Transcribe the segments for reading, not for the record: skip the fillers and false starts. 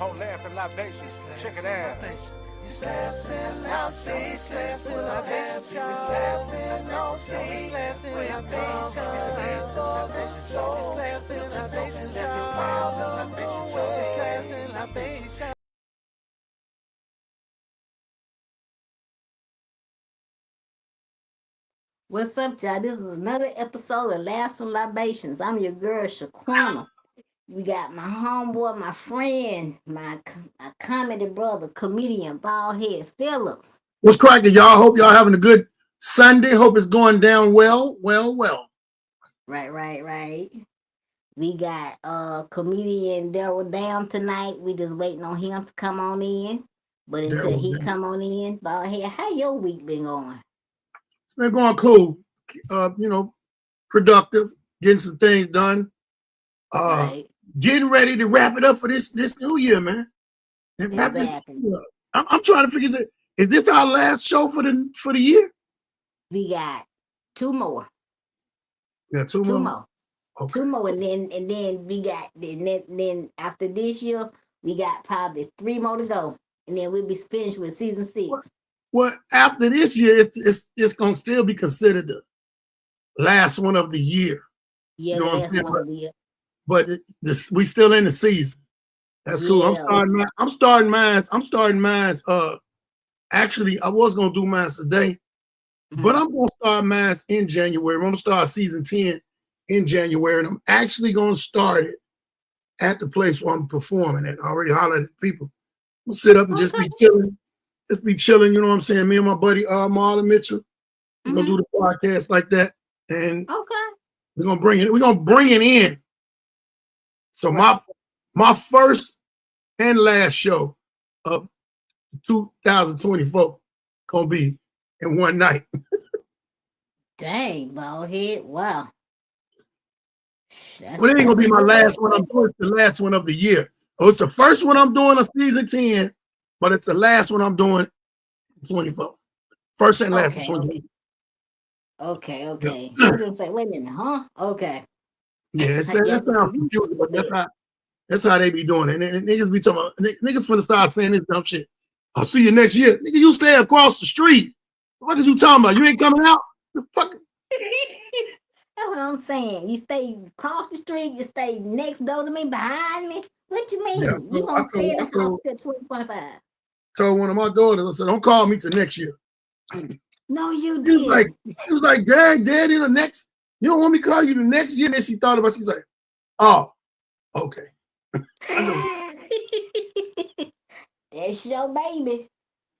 whole laughing libations. Check it out. Slaps and no she slaps in our pants. Slaps and no she slaps in our pants. Slaps in our pants. Slaps in our pants. What's up, y'all? This is another episode of Laughs and Libations. I'm your girl, Shaquena. We got my homeboy, my friend, my comedy brother, comedian, Baldhead Phillips. What's cracking, y'all? Hope y'all having a good Sunday. Hope it's going down well. Right. We got comedian Darryl down tonight. We just waiting on him to come on in. But until he come on in, Baldhead, how your week been going? It's been going cool. Productive, getting some things done. Right. Getting ready to wrap it up for this new year, man. And wrap Exactly. this up. I'm trying to figure that. Is this our last show for the year? We got two more. Yeah, two more. Okay. Two more, and then we got then after this year we got probably 3 more to go, and then we'll be finished with season 6. Well, after this year, it's gonna still be considered the last one of the year. Yeah, the last one of the year. But we still in the season. That's cool. I'm starting mine. Actually, I was gonna do mine today, but I'm gonna start mine in January. I'm gonna start season 10 in January, and I'm actually gonna start it at the place where I'm performing at. I already hollered at people. We'll sit up and just be chilling. Just be chilling, you know what I'm saying? Me and my buddy Marlon Mitchell. We're gonna do the podcast like that. And we're gonna bring it in. So my first and last show of 2024 gonna be in one night. Dang, Baldhead. Wow. Well, it ain't gonna be my last one I'm doing. It's the last one of the year. Oh, it's the first one I'm doing of season 10, but it's the last one I'm doing 24. First and last. Okay. I'm gonna say, wait a minute, huh? Okay. Yeah, that sounds confusing, but that's how they be doing it. And niggas be talking about, niggas finna start saying this dumb shit. I'll see you next year. Nigga, you stay across the street. What is you talking about? You ain't coming out? The fuck? That's what I'm saying. You stay across the street, you stay next door to me, behind me. What you mean? Yeah, You gonna stay in the house till 2025. Told one of my daughters, I said, don't call me till next year. No, you did. She was like, Dad, in the next, you don't want me to call you the next year? And then she thought about it. She's like, oh, okay. I know. That's your baby.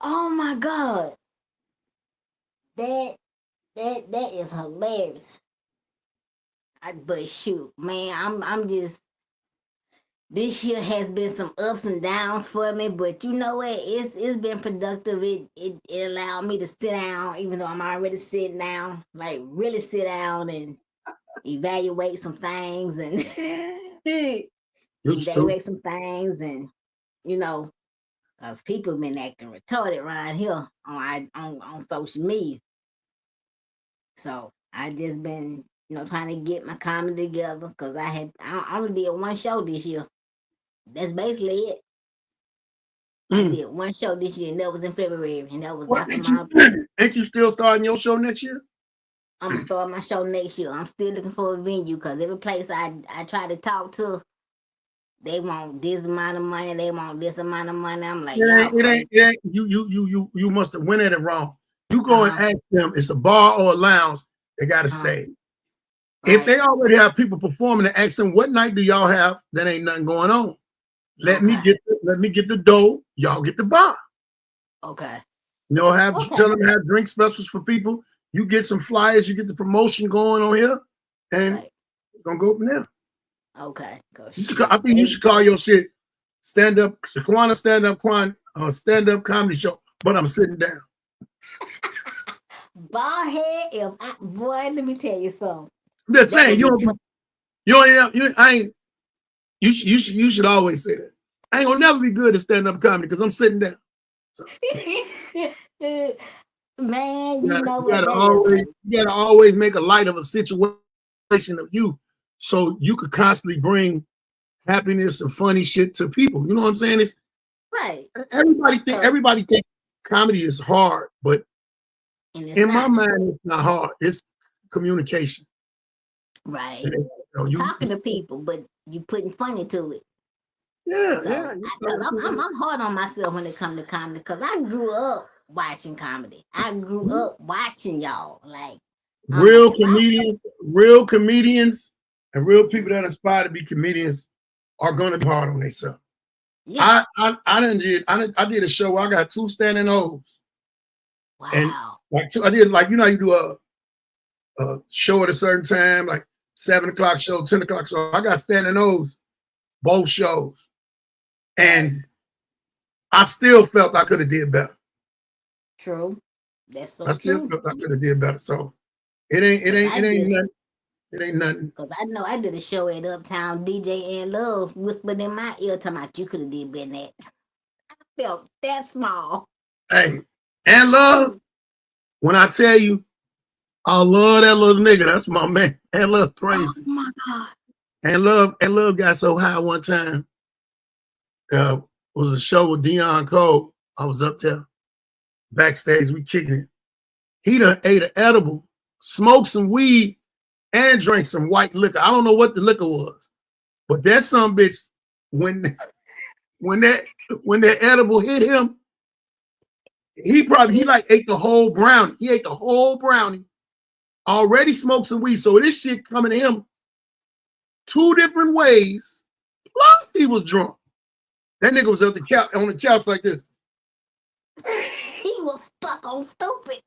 Oh my God. That is hilarious. But shoot, man, I'm just, this year has been some ups and downs for me, but you know what? It's been productive. It allowed me to sit down, even though I'm already sitting down, like really sit down and evaluate some things and because people been acting retarded around here on social media. So I just been, trying to get my comedy together because I only did one show this year. That's basically it. I did one show this year, and that was in February, and that was after my. Ain't you still starting your show next year? I'm gonna start my show next year. I'm still looking for a venue because every place I try to talk to, they want this amount of money. They want this amount of money. I'm like, it ain't. You must have went at it wrong. You go and ask them. It's a bar or a lounge. They got to stay. Right. If they already have people performing, and ask them, what night do y'all have? That ain't nothing going on. Let me get the dough. Y'all get the bar. Okay. Tell them to have drink specials for people. You get some flyers. You get the promotion going on here, and we're gonna go from there. Okay. I think you should call your shit stand up comedy show. But I'm sitting down. Baldhead, boy, let me tell you something. I'm just saying, you should always say that. I ain't gonna never be good at stand-up comedy because I'm sitting down. So. Man, you gotta always make a light of a situation of you, so you could constantly bring happiness and funny shit to people. You know what I'm saying? It's right. Everybody think comedy is hard, but in my mind, it's not hard. It's communication. Right. You talking to people, but you putting funny to it. Yeah, so, yeah. I'm hard on myself when it comes to comedy because I grew up watching comedy. I grew up watching y'all like real comedians, and real people that aspire to be comedians are gonna be hard on themselves. Yeah. I did a show where I got 2 standing O's. Wow. And I did you do a show at a certain time, like 7 o'clock show, 10 o'clock show. I got standing O's, both shows. And I still felt I could have did better. True. That's so I still true. felt I could have did better. So it ain't nothing. It ain't nothing. Because I know I did a show at Uptown. DJ and Love whispered in my ear talking about you could have did better than that. I felt that small. Hey, and Love, when I tell you, I love that little nigga. That's my man. And Love crazy. Oh my God. And Love got so high one time. Was a show with Dion Cole. I was up there backstage. We kicking it. He done ate an edible, smoked some weed, and drank some white liquor. I don't know what the liquor was, but that some bitch when that edible hit him, he ate the whole brownie. He ate the whole brownie. Already smoked some weed, so this shit coming to him 2 different ways. Plus, he was drunk. That nigga was on the couch like this. He was stuck on stupid.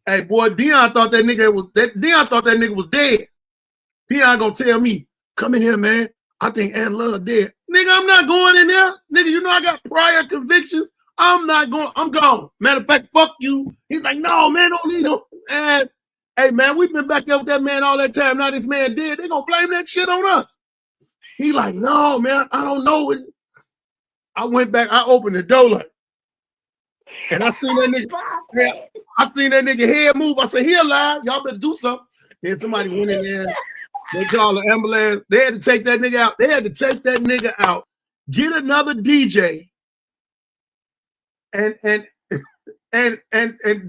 Hey boy, Dion thought that nigga was dead. Dion gonna tell me, come in here, man. I think Aunt Love dead. Nigga, I'm not going in there. Nigga, you know I got prior convictions. I'm not going. I'm gone. Matter of fact, fuck you. He's like, no, man, don't need him. And hey, man, we've been back there with that man all that time. Now this man dead. They gonna blame that shit on us. He like, no, man, I don't know it. I went back. I opened the door like, and I seen that nigga. I seen that nigga head move. I said, he alive. Y'all better do something. Then somebody went in there. They called the ambulance. They had to take that nigga out. Get another DJ and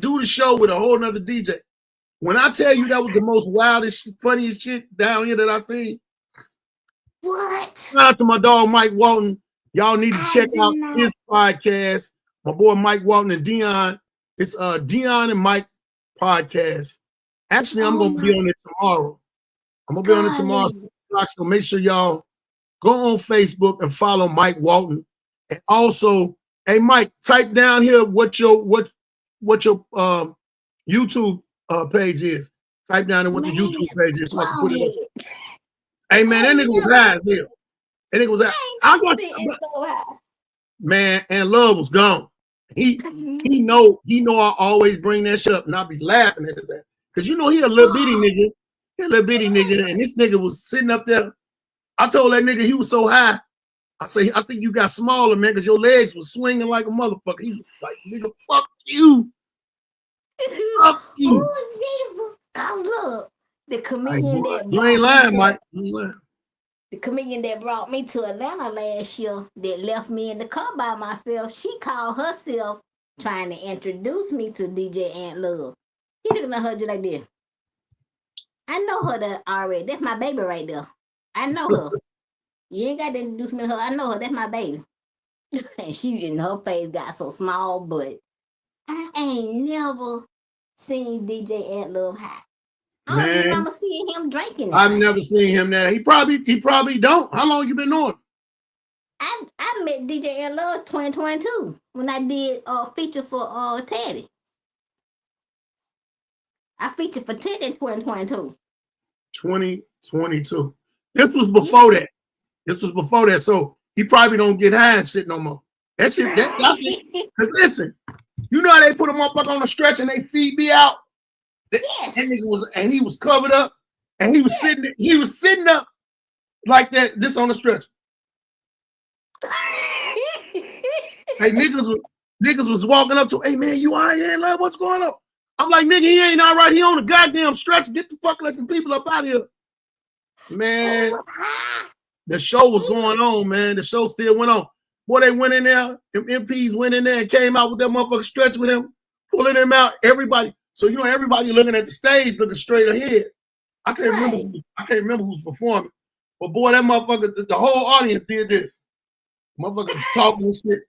do the show with a whole nother DJ. When I tell you that was the most wildest, funniest shit down here that I've seen. What? Shout out to my dog Mike Walton. Y'all need to check out his podcast. My boy Mike Walton and Dion. It's Dion and Mike podcast. Actually, I'm gonna be on it tomorrow. So make sure y'all go on Facebook and follow Mike Walton. And also, hey Mike, type down here what your YouTube page is. Type down what the YouTube page is so I can put it up. Hey man, that nigga was high as hell. That nigga was high. Man, and Love was gone. He know I always bring that shit up and I'll be laughing at that. Cause you know he a little bitty nigga. And this nigga was sitting up there. I told that nigga he was so high. I say, I think you got smaller, man, because your legs was swinging like a motherfucker. He was like, nigga, fuck you. Fuck you. Oh, Jesus. Cause look, the comedian The comedian that brought me to Atlanta last year that left me in the car by myself, she called herself trying to introduce me to DJ Aunt Love. He looking at her just like this. I know her already. That's my baby right there. I know her. You ain't got to introduce me to her. I know her. That's my baby. And she in her face got so small, but I ain't never seen DJ Aunt Love high. I don't remember seeing him drinking. I've never seen him that. He probably don't. How long you been on? I met DJ Aunt Love 2022 when I did a feature for Teddy. I featured for Teddy in 2022. 2022. This was before that. So he probably don't get high and shit no more. That shit. Cause listen, you know how they put a motherfucker on a stretch and they feed me out. Yes. And he was covered up, and he was sitting up like that. This on the stretch. Hey, niggas was walking up to, hey man, you all right? Like, what's going on? I'm like, nigga, he ain't all right. He on the goddamn stretch. Get the fuck like the people up out of here, man. The show was going on, man. The show still went on. Boy, they went in there. Them MPs went in there and came out with that motherfucker stretch with him, pulling him out. Everybody. So you know, everybody looking at the stage, looking straight ahead. I can't remember who's performing. But boy, that motherfucker, the whole audience did this. Motherfucker was talking and shit.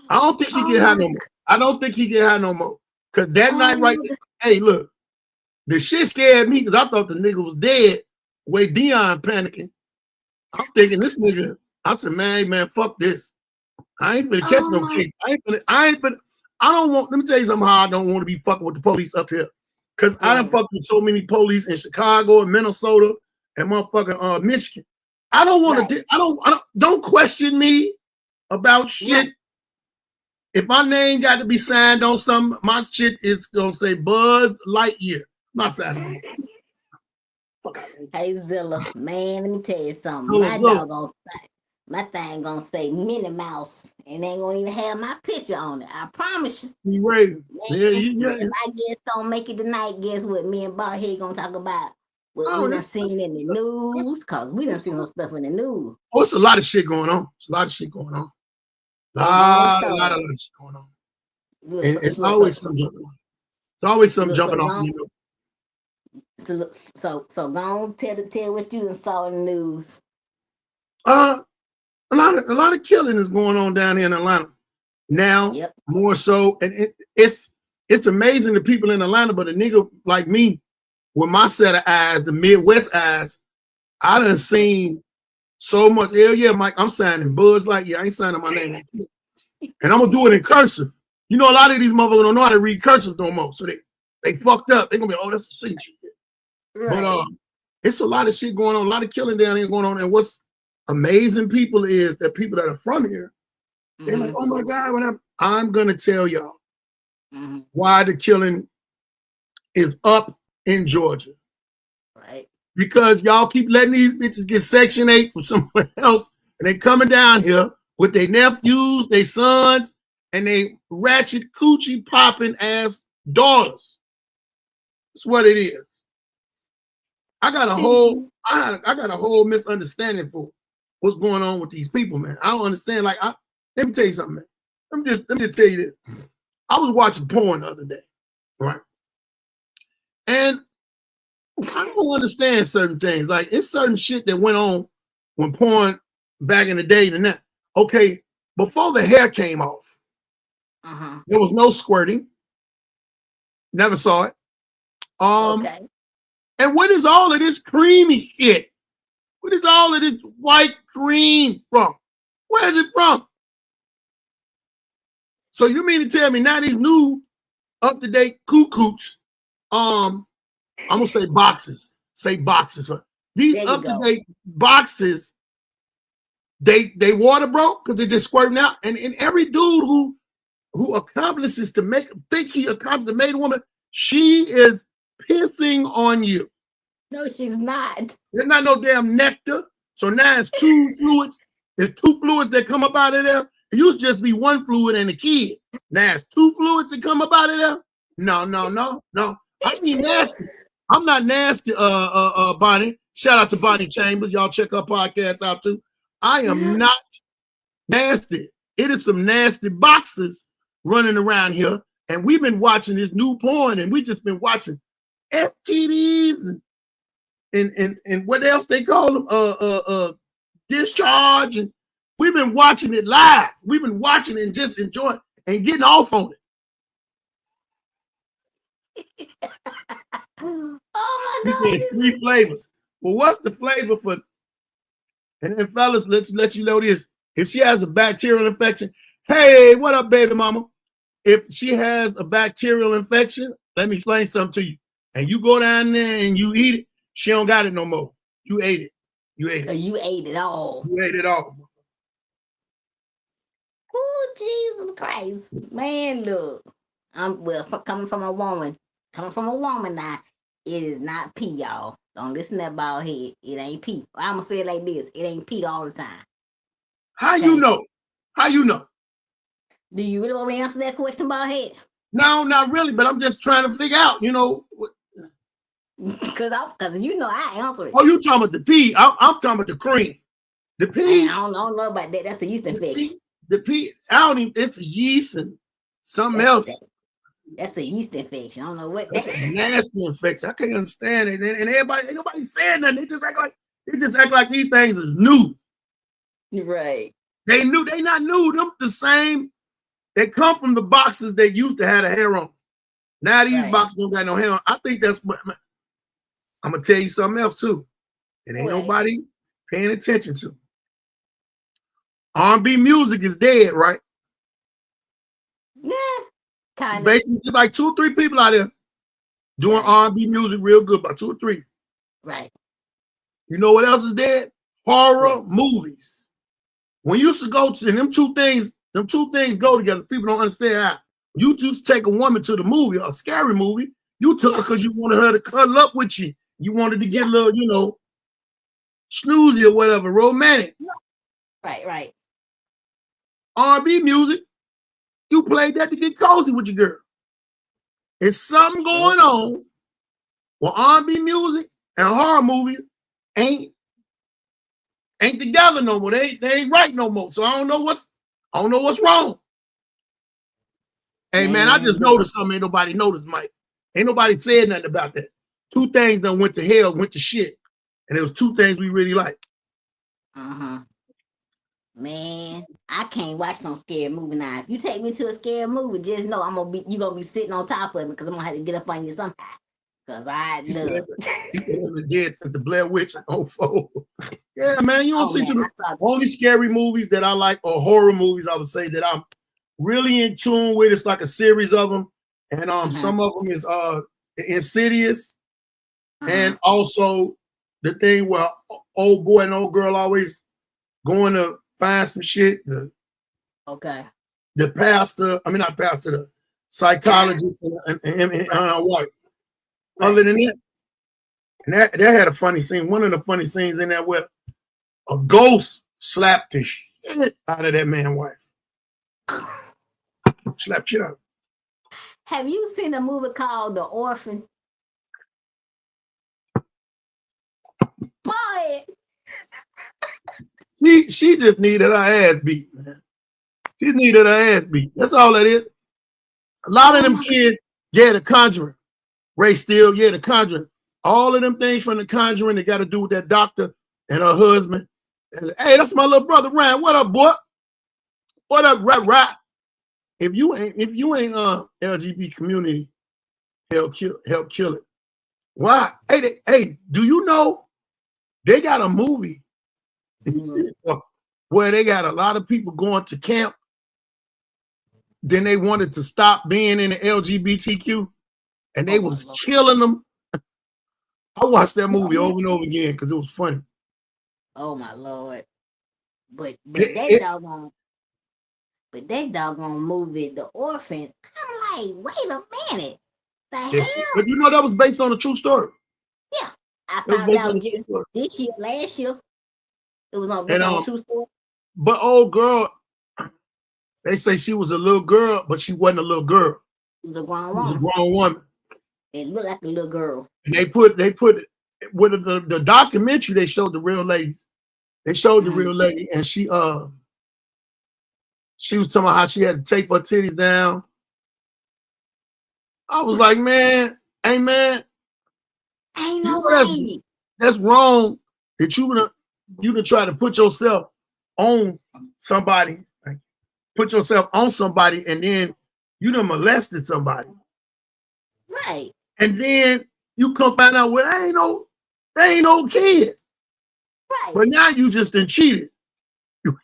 I don't think he get high no more. I don't think he get high no more. Cause that night right there, hey, look, the shit scared me because I thought the nigga was dead. The way Dion panicking. I'm thinking this nigga. I said, man, fuck this. I ain't finna catch no case. I don't want, let me tell you something how I don't want to be fucking with the police up here. Cause I done fucked with so many police in Chicago and Minnesota and motherfucking Michigan. I don't want to, don't question me about shit. If my name got to be signed on something, my shit is gonna say Buzz Lightyear. My signing. Hey Zilla, man, let me tell you something. My thing gonna say Minnie Mouse, and ain't gonna even have my picture on it. I promise you. Right. If I guess don't make it tonight, guess what? Me and Baldhead gonna talk about what we done seen in the news, cause we done seen some stuff in the news. Oh, it's a lot of shit going on. It's a lot of shit going on. A lot of shit going on. It's always something jumping on. It's always something jumping off. So go on, tell what you done saw in the news. A lot of killing is going on down here in Atlanta now. More so, and it's amazing the people in Atlanta, but a nigga like me, with my set of eyes, the Midwest eyes, I done seen so much. Hell yeah, Mike, I'm signing Buzz Lightyear. I ain't signing my name, and I'm gonna do it in cursive. You know, a lot of these motherfuckers don't know how to read cursive no more, so they fucked up. They gonna be, oh, that's a signature. Right. But it's a lot of shit going on, a lot of killing down here going on, and what's amazing people is that people that are from here, they're like, oh my God, I'm gonna tell y'all why the killing is up in Georgia. Right. Because y'all keep letting these bitches get Section 8 from somewhere else, and they coming down here with their nephews, their sons, and they ratchet coochie popping ass daughters. That's what it is. I got a whole misunderstanding for what's going on with these people, man. I don't understand. Like, let me tell you something, man. Let me just tell you this. I was watching porn the other day, right? And I don't understand certain things. Like, it's certain shit that went on when porn back in the day and that. Okay, before the hair came off, there was no squirting. Never saw it. Okay. And what is all of this creamy shit? What is all of this white cream from? Where is it from? So you mean to tell me now these new up-to-date cuckoos, I'm gonna say boxes. Say boxes. These up-to-date boxes, they water broke because they're just squirting out. And every dude who accomplishes to think he accomplished to make a woman, she is pissing on you. No, she's not. There's not no damn nectar. So now it's two fluids. There's two fluids that come up out of there. It used to just be one fluid and a kid. Now it's two fluids that come up out of there. No. I ain't nasty. I'm not nasty, Bonnie. Shout out to Bonnie Chambers. Y'all check her podcast out too. I am not nasty. It is some nasty boxes running around here. And we've been watching this new porn, and we just been watching STDs and what else they call them? Discharge. And we've been watching it live. We've been watching it and just enjoying and getting off on it. Oh my God. He said 3 flavors. Well, what's the flavor for? And then fellas, let's let you know this. If she has a bacterial infection, hey, what up, baby mama? If she has a bacterial infection, let me explain something to you. And you go down there and you eat it, she don't got it no more. You ate it. You ate it. You ate it all. You ate it all. Oh, Jesus Christ. Man, look. Coming from a woman now, it is not pee, y'all. Don't listen to that Baldhead. It ain't pee. I'm going to say it like this. It ain't pee all the time. How you know? How you know? Do you really want me to answer that question, Baldhead? No, not really, but I'm just trying to figure out, you know. Cause you know I answer it. Oh, you talking about the pea? I'm talking about the cream. The pea. I don't know about that. That's a yeast infection. The pea. I don't even. It's a yeast and something else. That's a yeast infection. I don't know what That's that. a nasty infection. I can't understand it. And everybody, ain't nobody saying nothing. They just act like these things is new. Right. They not new. Them the same. They come from the boxes they used to have the hair on. Now these boxes don't got no hair on. I think that's what I'm gonna tell you something else too. It ain't nobody paying attention to. R&B music is dead, right? Yeah, kind of. Basically, just like 2 or 3 people out there doing R&B music real good, about 2 or 3. Right. You know what else is dead? Horror movies. When you used to go to, and them two things go together. People don't understand how. You just take a woman to the movie, a scary movie. You took her because you wanted her to cuddle up with you. You wanted to get a little, snoozy or whatever, romantic. Right. R&B music, you played that to get cozy with your girl. There's something going on with R&B music and horror movies ain't together no more. They ain't right no more. So I don't know what's wrong. Hey man, I just noticed something ain't nobody noticed, Mike. Ain't nobody said nothing about that. 2 things done went to hell, went to shit. And it was 2 things we really like. Man, I can't watch no scary movie now. If you take me to a scary movie, just know you gonna be sitting on top of it because I'm gonna have to get up on you somehow. Cause I love it. He said it dead since the Blair Witch. Yeah, man, you don't see the only scary movies that I like or horror movies I would say that I'm really in tune with. It's like a series of them, and some of them is Insidious, and also the thing where old boy and old girl always going to find some shit. The pastor, not pastor, the psychologist and wife. Other than that, and that had a funny scene. One of the funny scenes in that where a ghost slapped the shit out of that man's wife. Slapped shit out. Have you seen a movie called The Orphan? Boy. She just needed her ass beat, man. She needed her ass beat. That's all that is. A lot of them kids, The Conjuring. Ray Steele, The Conjuring. All of them things from The Conjuring that got to do with that doctor and her husband. And, hey, that's my little brother Ryan. What up, boy? What up, right? If you ain't LGBT community, help kill it. Why? Hey, do you know they got a movie where they got a lot of people going to camp? Then they wanted to stop being in the LGBTQ, and they was killing them. I watched that movie over and over again because it was funny. Oh my Lord! But that doggone movie, The Orphan. I'm like, wait a minute, the hell? But you know that was based on a true story. Yeah, I found out this year, last year. It was based on a true story. But old girl, they say she was a little girl, but she wasn't a little girl. She was a grown woman. It looked like a little girl. And they put with the documentary. They showed the real lady. They showed the real lady, and she was talking about how she had to tape her titties down. I was like, man, hey man, ain't no way. That's wrong. That you gonna try to put yourself on somebody, and then you done molested somebody. Right. And then you come find out, well, they ain't no kid. Right. But now you just done cheated. You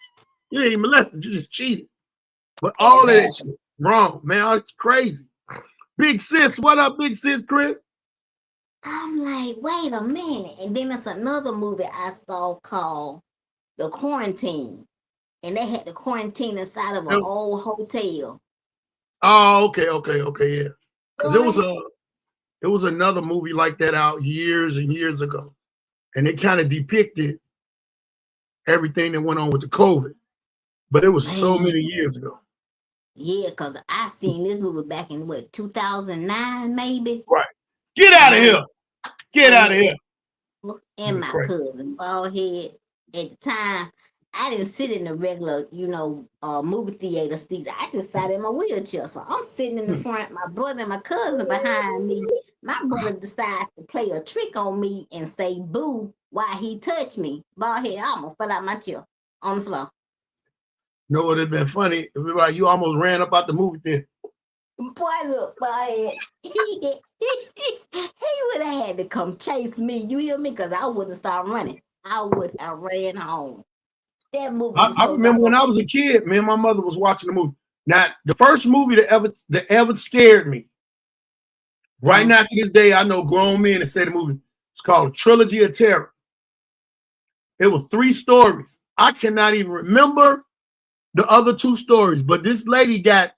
ain't molested, you just cheated. But all of that shit wrong, man. It's crazy. Big sis, what up, big sis, Chris? I'm like, wait a minute. And then there's another movie I saw called The Quarantine. And they had the quarantine inside of an old hotel. Oh, okay, yeah. Because it was another movie like that out years and years ago. And it kind of depicted everything that went on with the COVID. But it was so many years ago. Yeah, because I seen this movie back in 2009, maybe? Right. Get out of here. Get out of here. And my cousin, Baldhead. At the time, I didn't sit in the regular, movie theater seats. I just sat in my wheelchair. So I'm sitting in the front, my brother and my cousin behind me. My brother decides to play a trick on me and say boo while he touched me. Baldhead, I almost fell out my chair on the floor. No, it would have been funny if you almost ran up out the movie theater. Boy, look, Baldhead, he would have had to come chase me. You hear me? Because I wouldn't start running. I would have ran home. That movie was I remember when I was a kid, me and my mother was watching the movie. Now, the first movie that ever scared me, right now to this day, I know grown men that say the movie. It's called Trilogy of Terror. It was 3 stories. I cannot even remember the other 2 stories, but this lady got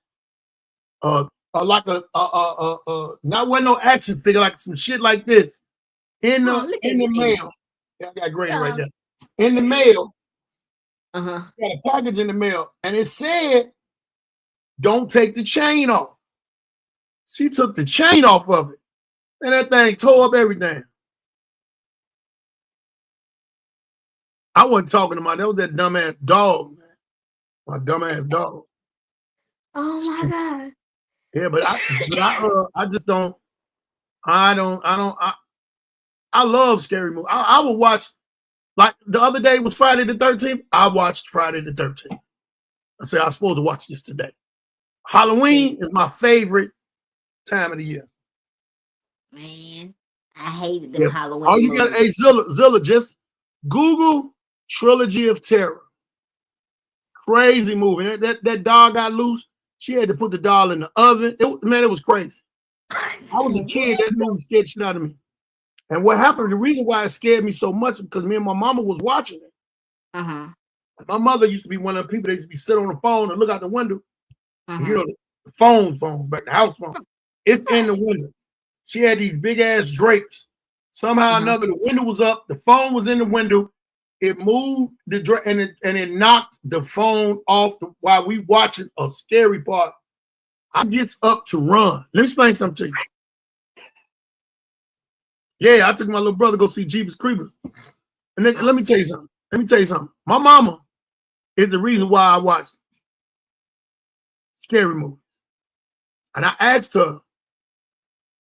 like not one no action figure, like some shit like this in the mail. Yeah, I got green right there. In the mail. Got a package in the mail, and it said, "Don't take the chain off." She took the chain off of it, and that thing tore up everything. I wasn't talking about that. Was that dumbass dog, man. My dumbass dog. Oh my God. Yeah, but I just don't. I love scary movies. I would watch. Like the other day was Friday the 13th. I watched Friday the 13th. I said I was supposed to watch this today. Halloween is my favorite time of the year. Man, I hated them Halloween Oh, you got Zilla, just Google Trilogy of Terror. Crazy movie. That dog got loose. She had to put the doll in the oven. It was crazy. I was a kid. That movie scared shit out of me. And what happened, the reason why it scared me so much, because me and my mama was watching it. My mother used to be one of the people that used to be sitting on the phone and look out the window. And, the phone, but the house phone. It's in the window. She had these big ass drapes. Somehow or another, the window was up. The phone was in the window. It moved the drape and it knocked the phone off while we watching a scary part. I gets up to run. Let me explain something to you. Yeah, I took my little brother to go see Jeepers Creepers. And then, let me tell you something. My mama is the reason why I watch scary movies. And I asked her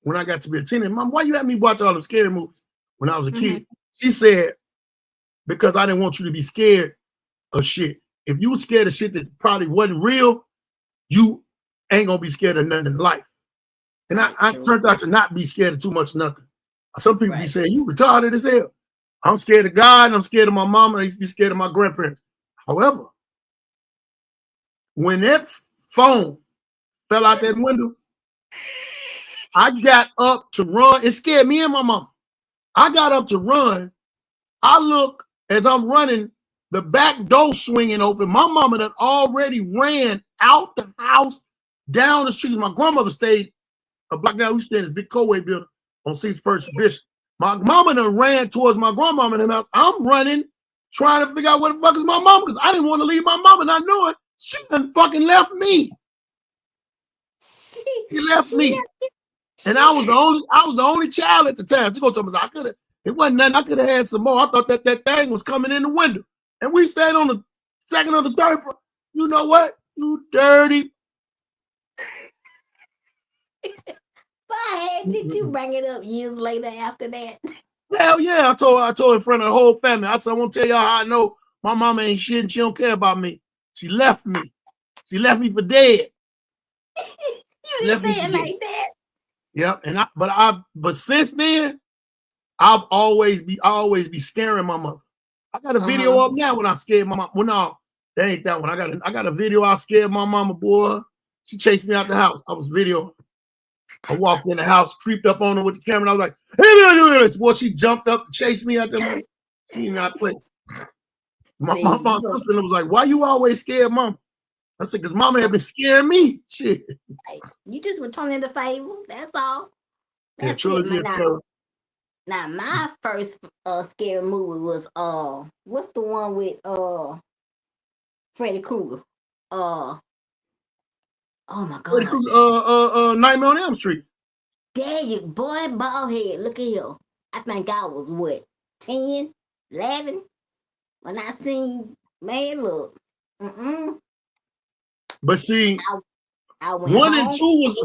when I got to be a teenager, Mom, why you had me watch all the scary movies when I was a kid? She said, because I didn't want you to be scared of shit. If you were scared of shit that probably wasn't real, you ain't gonna be scared of nothing in life. And I turned out to not be scared of too much nothing. Some people be saying, you retarded as hell. I'm scared of God, and I'm scared of my mom, and I used to be scared of my grandparents. However, when that phone fell out that window, I got up to run. It scared me and my mom. I got up to run. I look as I'm running, the back door swinging open. My mama had already ran out the house, down the street. My grandmother stayed a block down. We stayed in this big co-way building on 61st Bishop. My mama done ran towards my grandmama in the house. I'm running, trying to figure out where the fuck is my mama, because I didn't want to leave my mama, not knowing she done fucking left me. She left me. And I was the only child at the time. She go tell me, it wasn't nothing. I could have had some more. I thought that thing was coming in the window. And we stayed on the second or the third floor. You know what? You dirty. Did you bring it up years later after that? Hell yeah. I told in front of the whole family. I said, I won't tell y'all how I know my mama ain't shit and she don't care about me. She left me. She left me for dead. You didn't say it like that. Yep. But since then, I always be scaring my mother. I got a video up now when I scared my mom. Well, no, that ain't that one. I got a video I scared my mama, boy. She chased me out the house. I was videoing. I walked in the house, creeped up on her with the camera, and I was like, hey, boy, she jumped up and chased me out there. She did not play. My sister was like, why you always scared mom? I said, because mama had been scaring me. Shit. You just returning the favor. That's all. That's it. Now, my first scary movie was what's the one with Freddy Krueger? Oh my God. Freddy Krueger, Nightmare on Elm Street. There you boy, Baldhead. Look at here. I think I was what, 10, 11 when I seen, man, look. But see, I went home.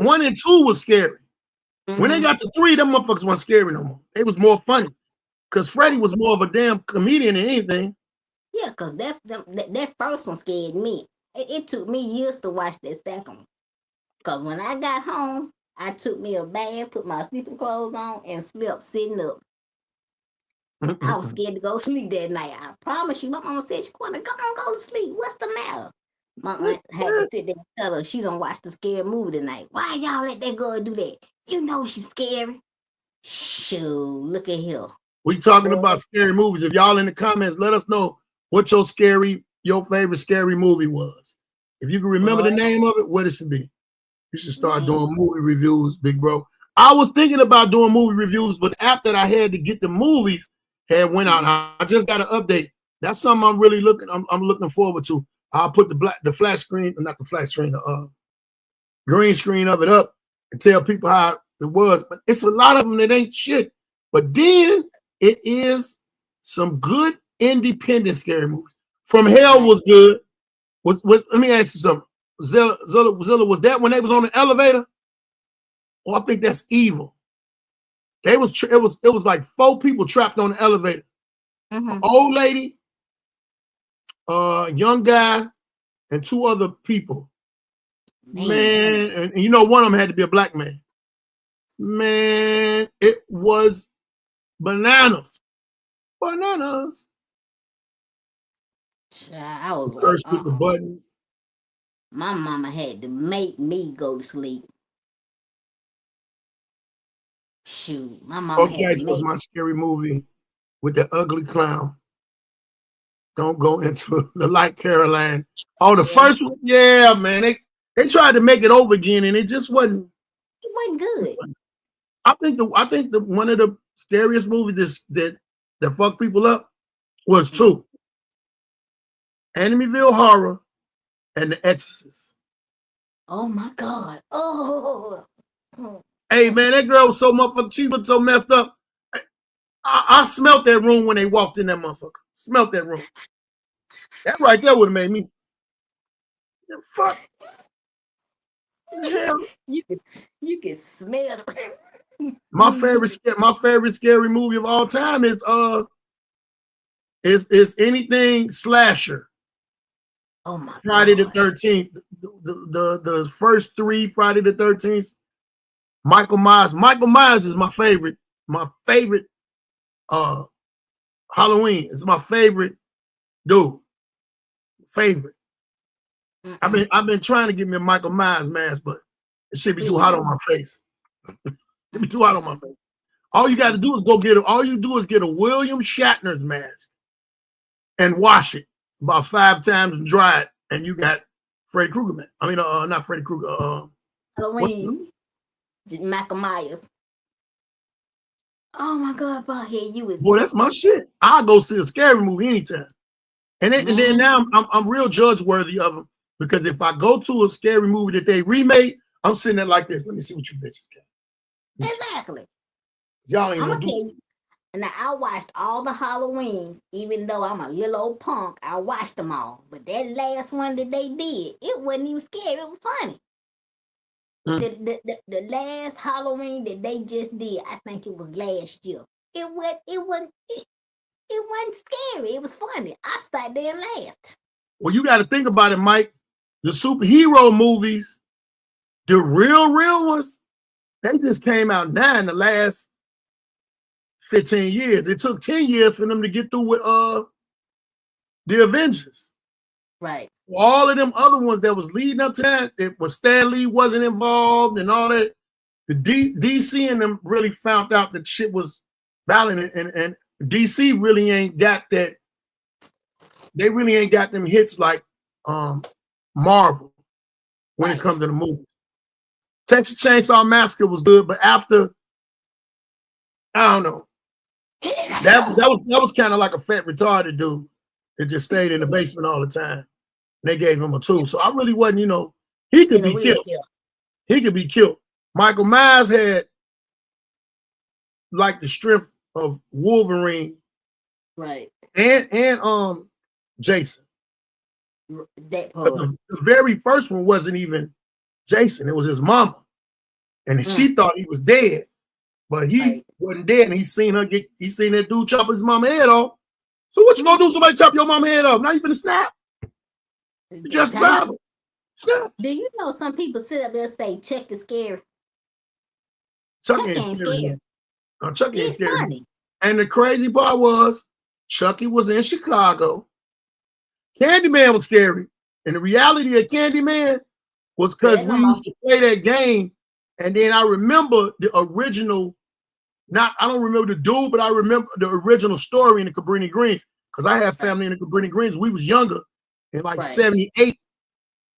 one and two was scary. When they got to 3, them motherfuckers weren't scary no more. They was more funny. Because Freddie was more of a damn comedian than anything. Yeah, because that first one scared me. It took me years to watch that second one. Because when I got home, I took me a bath, put my sleeping clothes on, and slept sitting up. I was scared to go sleep that night. I promise you. My mama said, "Shaquena, go to sleep. What's the matter?" My aunt had to sit there and tell her she don't watch the scary movie tonight. Why y'all let that girl do that? You know she's scary. Shoot, look at here. We talking about scary movies. If y'all in the comments, let us know what your favorite scary movie was. If you can remember the name of it, what it should be. You should start doing movie reviews, big bro. I was thinking about doing movie reviews, but after I had to get the movies had went out, I just got an update. That's something I'm really looking forward to. I'll put the flash screen, not the flash screen, the green screen of it up and tell people how it was. But it's a lot of them that ain't shit. But then it is some good independent scary movies. From Hell was good. Let me ask you something. Zilla, was that when they was on the elevator? Oh, I think that's Evil. It was like 4 people trapped on the elevator. An old lady, young guy, and 2 other people. Man, and you know one of them had to be a black man. Man, it was bananas. Bananas. I was first with the button. My mama had to make me go to sleep. Shoot, my mama had to was my scary movie with the ugly clown. Don't go into the Like Caroline. Oh, the first one, yeah, man. They tried to make it over again, and it just wasn't. It wasn't good. I think the one of the scariest movies that fucked people up was 2. Amityville Horror and The Exorcist. Oh my God. Oh. Hey man, that girl was so motherfucking, she was so messed up. I smelt that room when they walked in that motherfucker. Smelt that room. That right there would have made me. Fuck. Yeah. You can smell it. My favorite scary movie of all time is anything slasher. Oh my Friday God. the 13th. The first 3 Friday the 13th. Michael Myers. Michael Myers is my favorite. My favorite Halloween. It's my favorite dude. Favorite. I've been trying to get me a Michael Myers mask, but it should be too hot on my face. It'd be too hot on my face. All you got to do is get a William Shatner's mask and wash it about 5 times and dry it, and you got Freddy Krueger man. I mean, not Freddy Krueger. Halloween. Michael Myers. Oh my God, Baldhead, you was. Boy, that's my shit. I'll go see a scary movie anytime. And then now I'm real judge worthy of them, because if I go to a scary movie that they remade, I'm sitting there like this. Let me see what you bitches got. Exactly. Y'all ain't I'm gonna gonna tell you. Now I watched all the Halloweens, even though I'm a little old punk. I watched them all, but that last one that they did, it wasn't even scary. It was funny. The last Halloween that they just did, I think it was last year. It wasn't scary. It was funny. I sat there and laughed. Well, you got to think about it, Mike. The superhero movies, the real ones, they just came out now in the last 15 years. It took 10 years for them to get through with the Avengers. Right. All of them other ones that was leading up to that, it was Stan Lee wasn't involved and all that. The DC and them really found out that shit was valid, and DC really ain't got that. They really ain't got them hits like Marvel when it comes to the movies. Texas Chainsaw Massacre was good, but after, I don't know. That was kind of like a fat retarded dude that just stayed in the basement all the time. They gave him a 2. So I really wasn't, he could be killed. He could be killed. Michael Myers had like the strength of Wolverine, right? And Jason. That part. The very first one wasn't even Jason; it was his mama, and she thought he was dead, but he wasn't dead. And he seen that dude chop his mama head off. So what you gonna do? Somebody chop your mama head off? Now you finna snap? You just snap. Do you know some people sit up there and say Chuck is scary? Chuck ain't scary. Chuck ain't scary. Funny. And the crazy part was, Chucky was in Chicago. Candyman was scary. And the reality of Candyman was because we used to play that game. And then I remember the original, I don't remember the dude, but I remember the original story in the Cabrini Greens. Because I had family in the Cabrini Greens. We was younger. In like 78,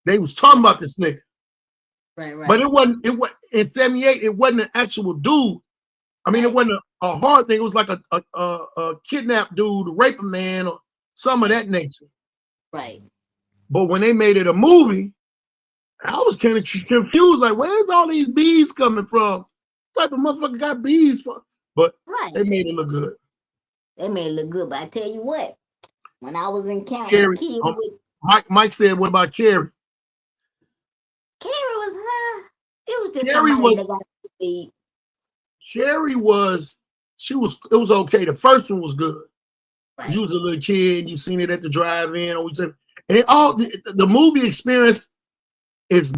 they was talking about this nigga. Right. But it wasn't in 78, it wasn't an actual dude. I mean, it wasn't a hard thing. It was like a kidnapped dude, a rape a man, or some of that nature. Right. But when they made it a movie, I was kind of confused. Like, where's all these bees coming from? What type of motherfucker got bees from? But they made it look good. They made it look good. But I tell you what, when I was in camp, Mike said, "What about Carrie?" Carrie was it was just Carrie somebody that got beat. Carrie was. It was okay. The first one was good. Right. You was a little kid. You seen it at the drive-in, and the movie experience is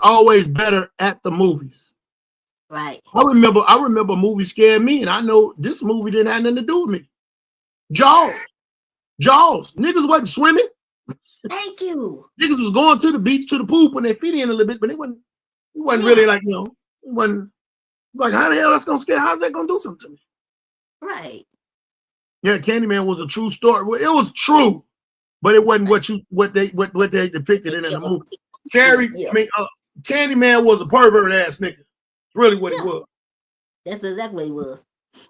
always better at the movies. Right. I remember a movie scared me, and I know this movie didn't have nothing to do with me. Jaws. Niggas wasn't swimming. Thank you. Niggas was going to the beach, to the pool, putting their feet in a little bit, but it wasn't really like, it wasn't like, how the hell that's gonna scare? How's that gonna do something to me? Right. Yeah, Candyman was a true story. Well, it was true, but it wasn't what they depicted in the movie. Candyman was a pervert ass nigga. That's really what he was. That's exactly what he was.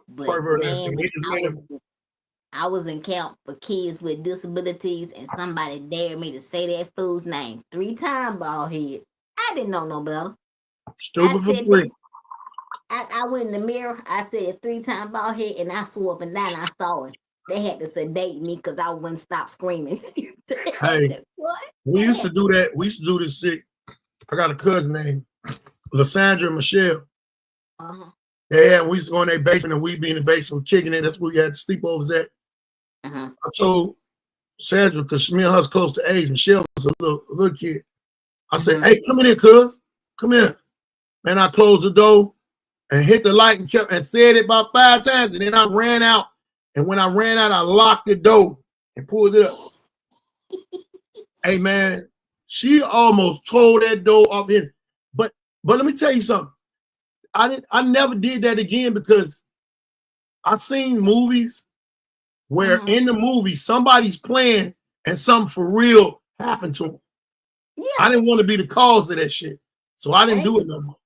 But pervert man, I was in camp for kids with disabilities, and somebody dared me to say that fool's name 3 times, Baldhead. I didn't know no better. Stupid for free. I went in the mirror, I said it 3 times, Baldhead, and I swore up and down I saw it. They had to sedate me because I wouldn't stop screaming. Hey, what? We used to do that. We used to do this shit. I got a cousin named Lysandra and Michelle. Yeah, we used to go in their basement, and we'd be in the basement kicking it. That's where we had sleepovers at. I told Sandra, because me and her was close to age, Michelle was a little kid. I said, "Hey, come in here, cuz. Come here." Man, I closed the door and hit the light and said it about 5 times, and then I ran out. And when I ran out, I locked the door and pulled it up. Hey, man, she almost tore that door off in. But let me tell you something. I never did that again because I seen movies where in the movie somebody's playing and something for real happened to them. Yeah. I didn't want to be the cause of that shit, so I didn't do it no more.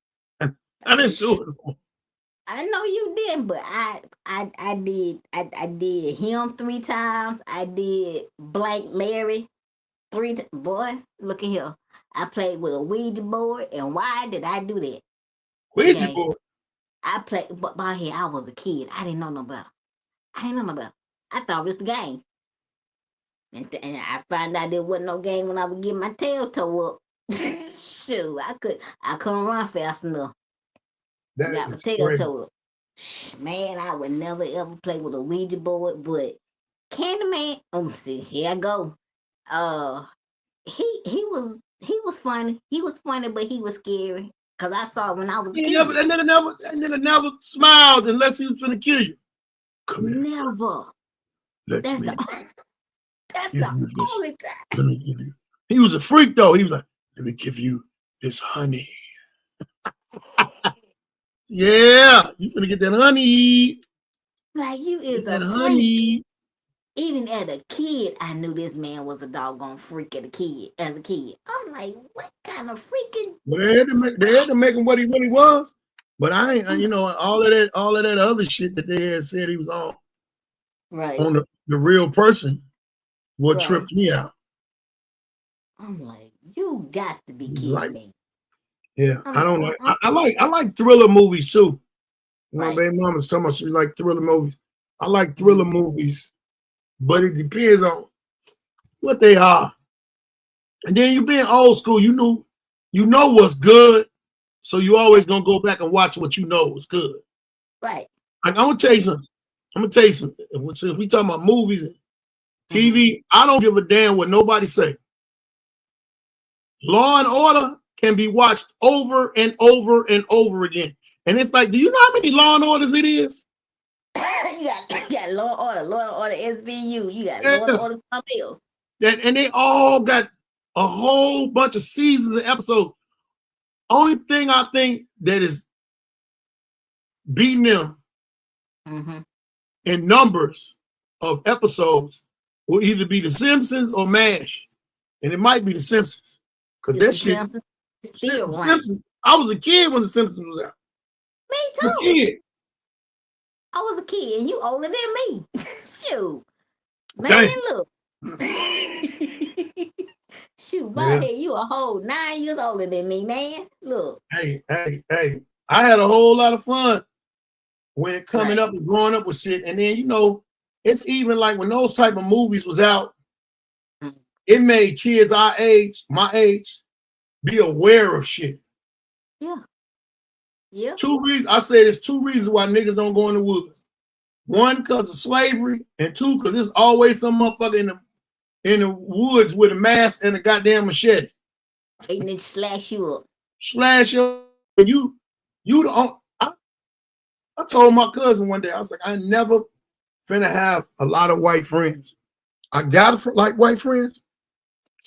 I didn't do it no more. I know you didn't, but I did him 3 times. I did Blank Mary 3 times. Boy, look at here. I played with a Ouija board, and why did I do that? Ouija board. I played, but by here I was a kid. I didn't know no better. I thought it was the game, and I found out there wasn't no game when I would get my tail toe up. Shoot, I couldn't run fast enough. Got my tail toe up. Man, I would never ever play with a Ouija board, but Candyman. See, here I go. He was funny. He was funny, but he was scary. Cause I saw it when I was a kid. That nigga never smiled unless he was finna kill you. Come here. Never. That's the only time. Let me give you. He was a freak though. He was like, "Let me give you this honey." Yeah, you finna get that honey. Like you is a freak. Even as a kid, I knew this man was a doggone freak as a kid. I'm like, what kind of freaking? But they had to make him what he really was. But I ain't, all of that other shit that they had said he was on. Right. On the real person, what tripped me out. I'm like, you got to be kidding me. Yeah, I don't like. I like thriller movies too. My baby mama's talking about she like thriller movies. I like thriller movies, but it depends on what they are. And then you being old school, you know what's good, so you always gonna go back and watch what you know is good. Right. I'm gonna tell you something. Since we talking about movies and TV, I don't give a damn what nobody say. Law and Order can be watched over and over and over again. And it's like, do you know how many Law and Orders it is? you got Law and Order SVU. You got Law and Order something else. And they all got a whole bunch of seasons and episodes. Only thing I think that is beating them in numbers of episodes will either be The Simpsons or MASH. And it might be The Simpsons. Because that shit. Simpsons, I was a kid when The Simpsons was out. Me too. I was a kid and you older than me. Shoot. Man, look. Shoot, Baldhead, you a whole 9 years older than me, man. Look. Hey. I had a whole lot of fun when it coming up and growing up with shit. And then, it's even like when those type of movies was out, it made kids my age, be aware of shit. Yeah. Yeah. There's 2 reasons why niggas don't go in the woods. 1, because of slavery, and 2, because there's always some motherfucker in the woods with a mask and a goddamn machete. And then slash you up. And you don't. I told my cousin one day, I was like, I never finna have a lot of white friends. I got like white friends.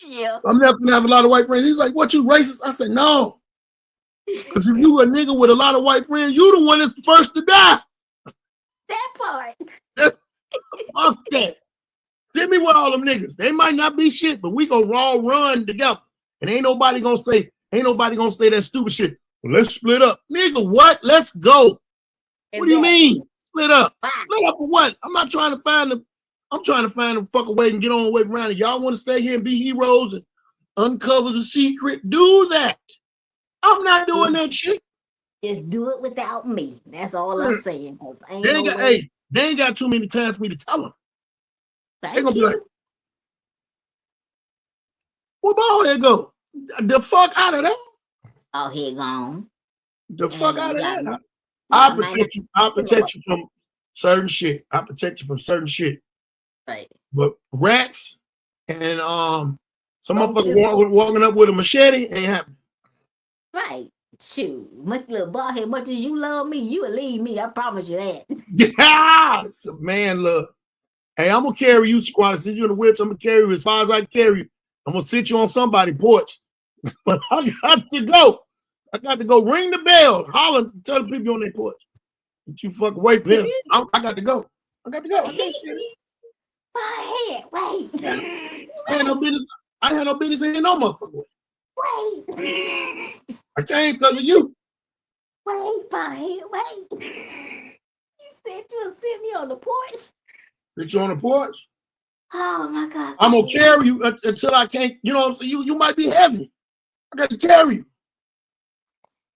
Yeah. I'm never gonna have a lot of white friends. He's like, what, you racist? I said, no. Because if you a nigga with a lot of white friends, you the one that's first to die. That part. Fuck that. Send me with all them niggas. They might not be shit, but we gonna all run together. And ain't nobody gonna say that stupid shit. Well, let's split up. Nigga, what? Let's go. What do you mean? Split up. Split up for what? I'm trying to find a fucking way and get on the way around it. Y'all want to stay here and be heroes and uncover the secret? Do that. I'm not doing that shit. Just do it without me. That's all I'm saying. They ain't got too many times for me to tell them. They gonna be like, where Baldhead go? The fuck out of that. Oh, he gone. The fuck out of that. I'll protect you from certain shit. Right. But rats and some motherfucker walking up with a machete ain't happening. Right. Shoot. Little Baldhead, much as you love me, you will leave me. I promise you that. Yeah, it's a man love. Hey, I'm gonna carry you, squatter. Since you're in the wheelchair, I'm gonna carry you as far as I can carry you. I'm gonna sit you on somebody's porch. But I got to go. Ring the bell, holler, tell the people on their porch. Don't you fuck away from him. I got to go. I can't stand it. Wait. I had no business in no motherfucker way. Wait. I came because of you. Wait. You said you would sit me on the porch? Sit you on the porch? Oh my God. I'm gonna carry you until I can't, you know what I'm saying? You might be heavy. I got to carry you.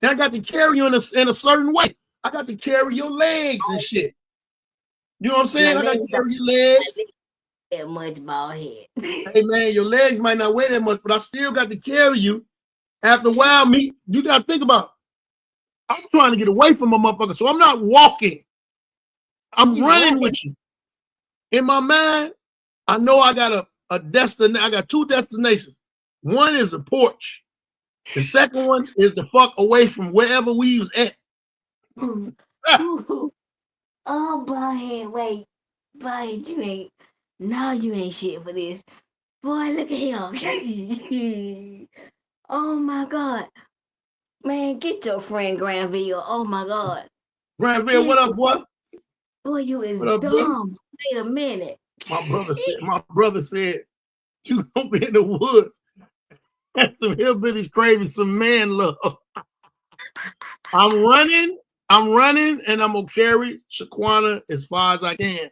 Then I got to carry you in a certain way. I got to carry your legs and shit. You know what I'm saying? I got to carry your legs. That much, Baldhead. Hey man, your legs might not weigh that much, but I still got to carry you. After a while, you got to think about it. I'm trying to get away from a motherfucker, so I'm not walking. I'm running with you. In my mind, I know I got a destination. I got 2 destinations. One is a porch. The second one is the fuck away from wherever we was at. Oh, Baldhead, wait. Baldhead, you ain't shit for this. Boy, look at him. Oh my God. Man, get your friend Granville. Oh my God. Granville, what up, boy? Boy, you is dumb. Wait a minute. My brother said, you gonna be in the woods. That's some hillbillies craving some man love. I'm running, and I'm gonna carry Shaquena as far as I can.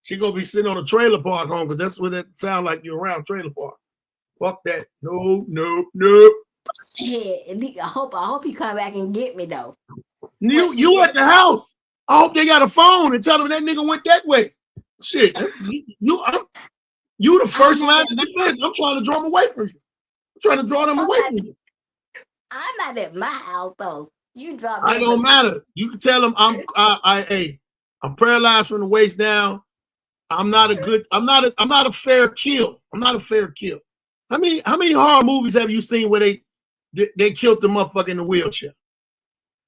She gonna be sitting on a trailer park home because that's what it sound like. You're around trailer park. Fuck that. No. Yeah, I hope he come back and get me though. You at the house. I hope they got a phone and tell them that nigga went that way. Shit, you the first line of defense. I'm trying to draw them away from you. I'm trying to draw them away from you. I'm not at my house though. You drop. I don't matter. You can tell them I'm paralyzed from the waist down. I'm not a fair kill. I'm not a fair kill. How many horror movies have you seen where they killed the motherfucker in the wheelchair?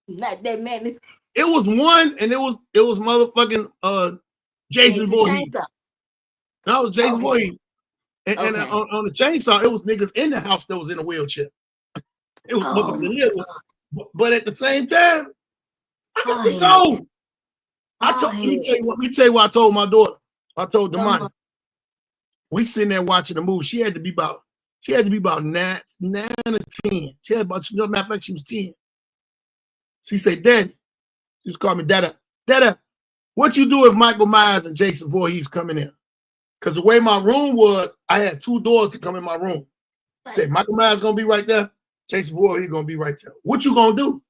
Not that many. It was one, and it was motherfucking Jason Voorhees. That was Jason Voorhees. And on the chainsaw, it was niggas in the house that was in a wheelchair. It was motherfucking but at the same time, I got to go. Let me tell you what I told my daughter. I told Damani. We sitting there watching the movie. She had to be about 9 or 10. She had about, matter of fact, she was 10. She said, Daddy, she just called me Dada. Dada, what you do if Michael Myers and Jason Voorhees coming in? Because the way my room was, I had 2 doors to come in my room. She said, Michael Myers gonna be right there. Jason Voorhees gonna be right there. What you gonna do?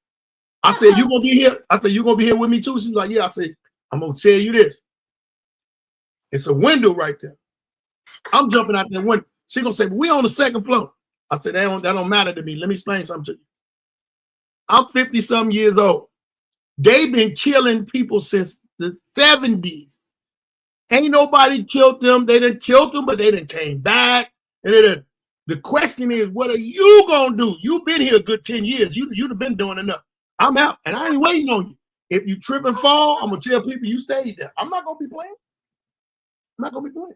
I said, you gonna be here? I said, you gonna be here with me too? She's like, yeah. I said, I'm gonna tell you this. It's a window right there. I'm jumping out that window. She gonna say, but we on the 2nd floor. I said, that don't matter to me. Let me explain something to you. I'm 50-something years old. They've been killing people since the 70s. Ain't nobody killed them. They done killed them, but they done came back. The question is, what are you gonna do? You've been here a good 10 years. You'd have been doing enough. I'm out, and I ain't waiting on you. If you trip and fall, I'm gonna tell people you stayed there. I'm not gonna be playing. I'm not gonna be playing.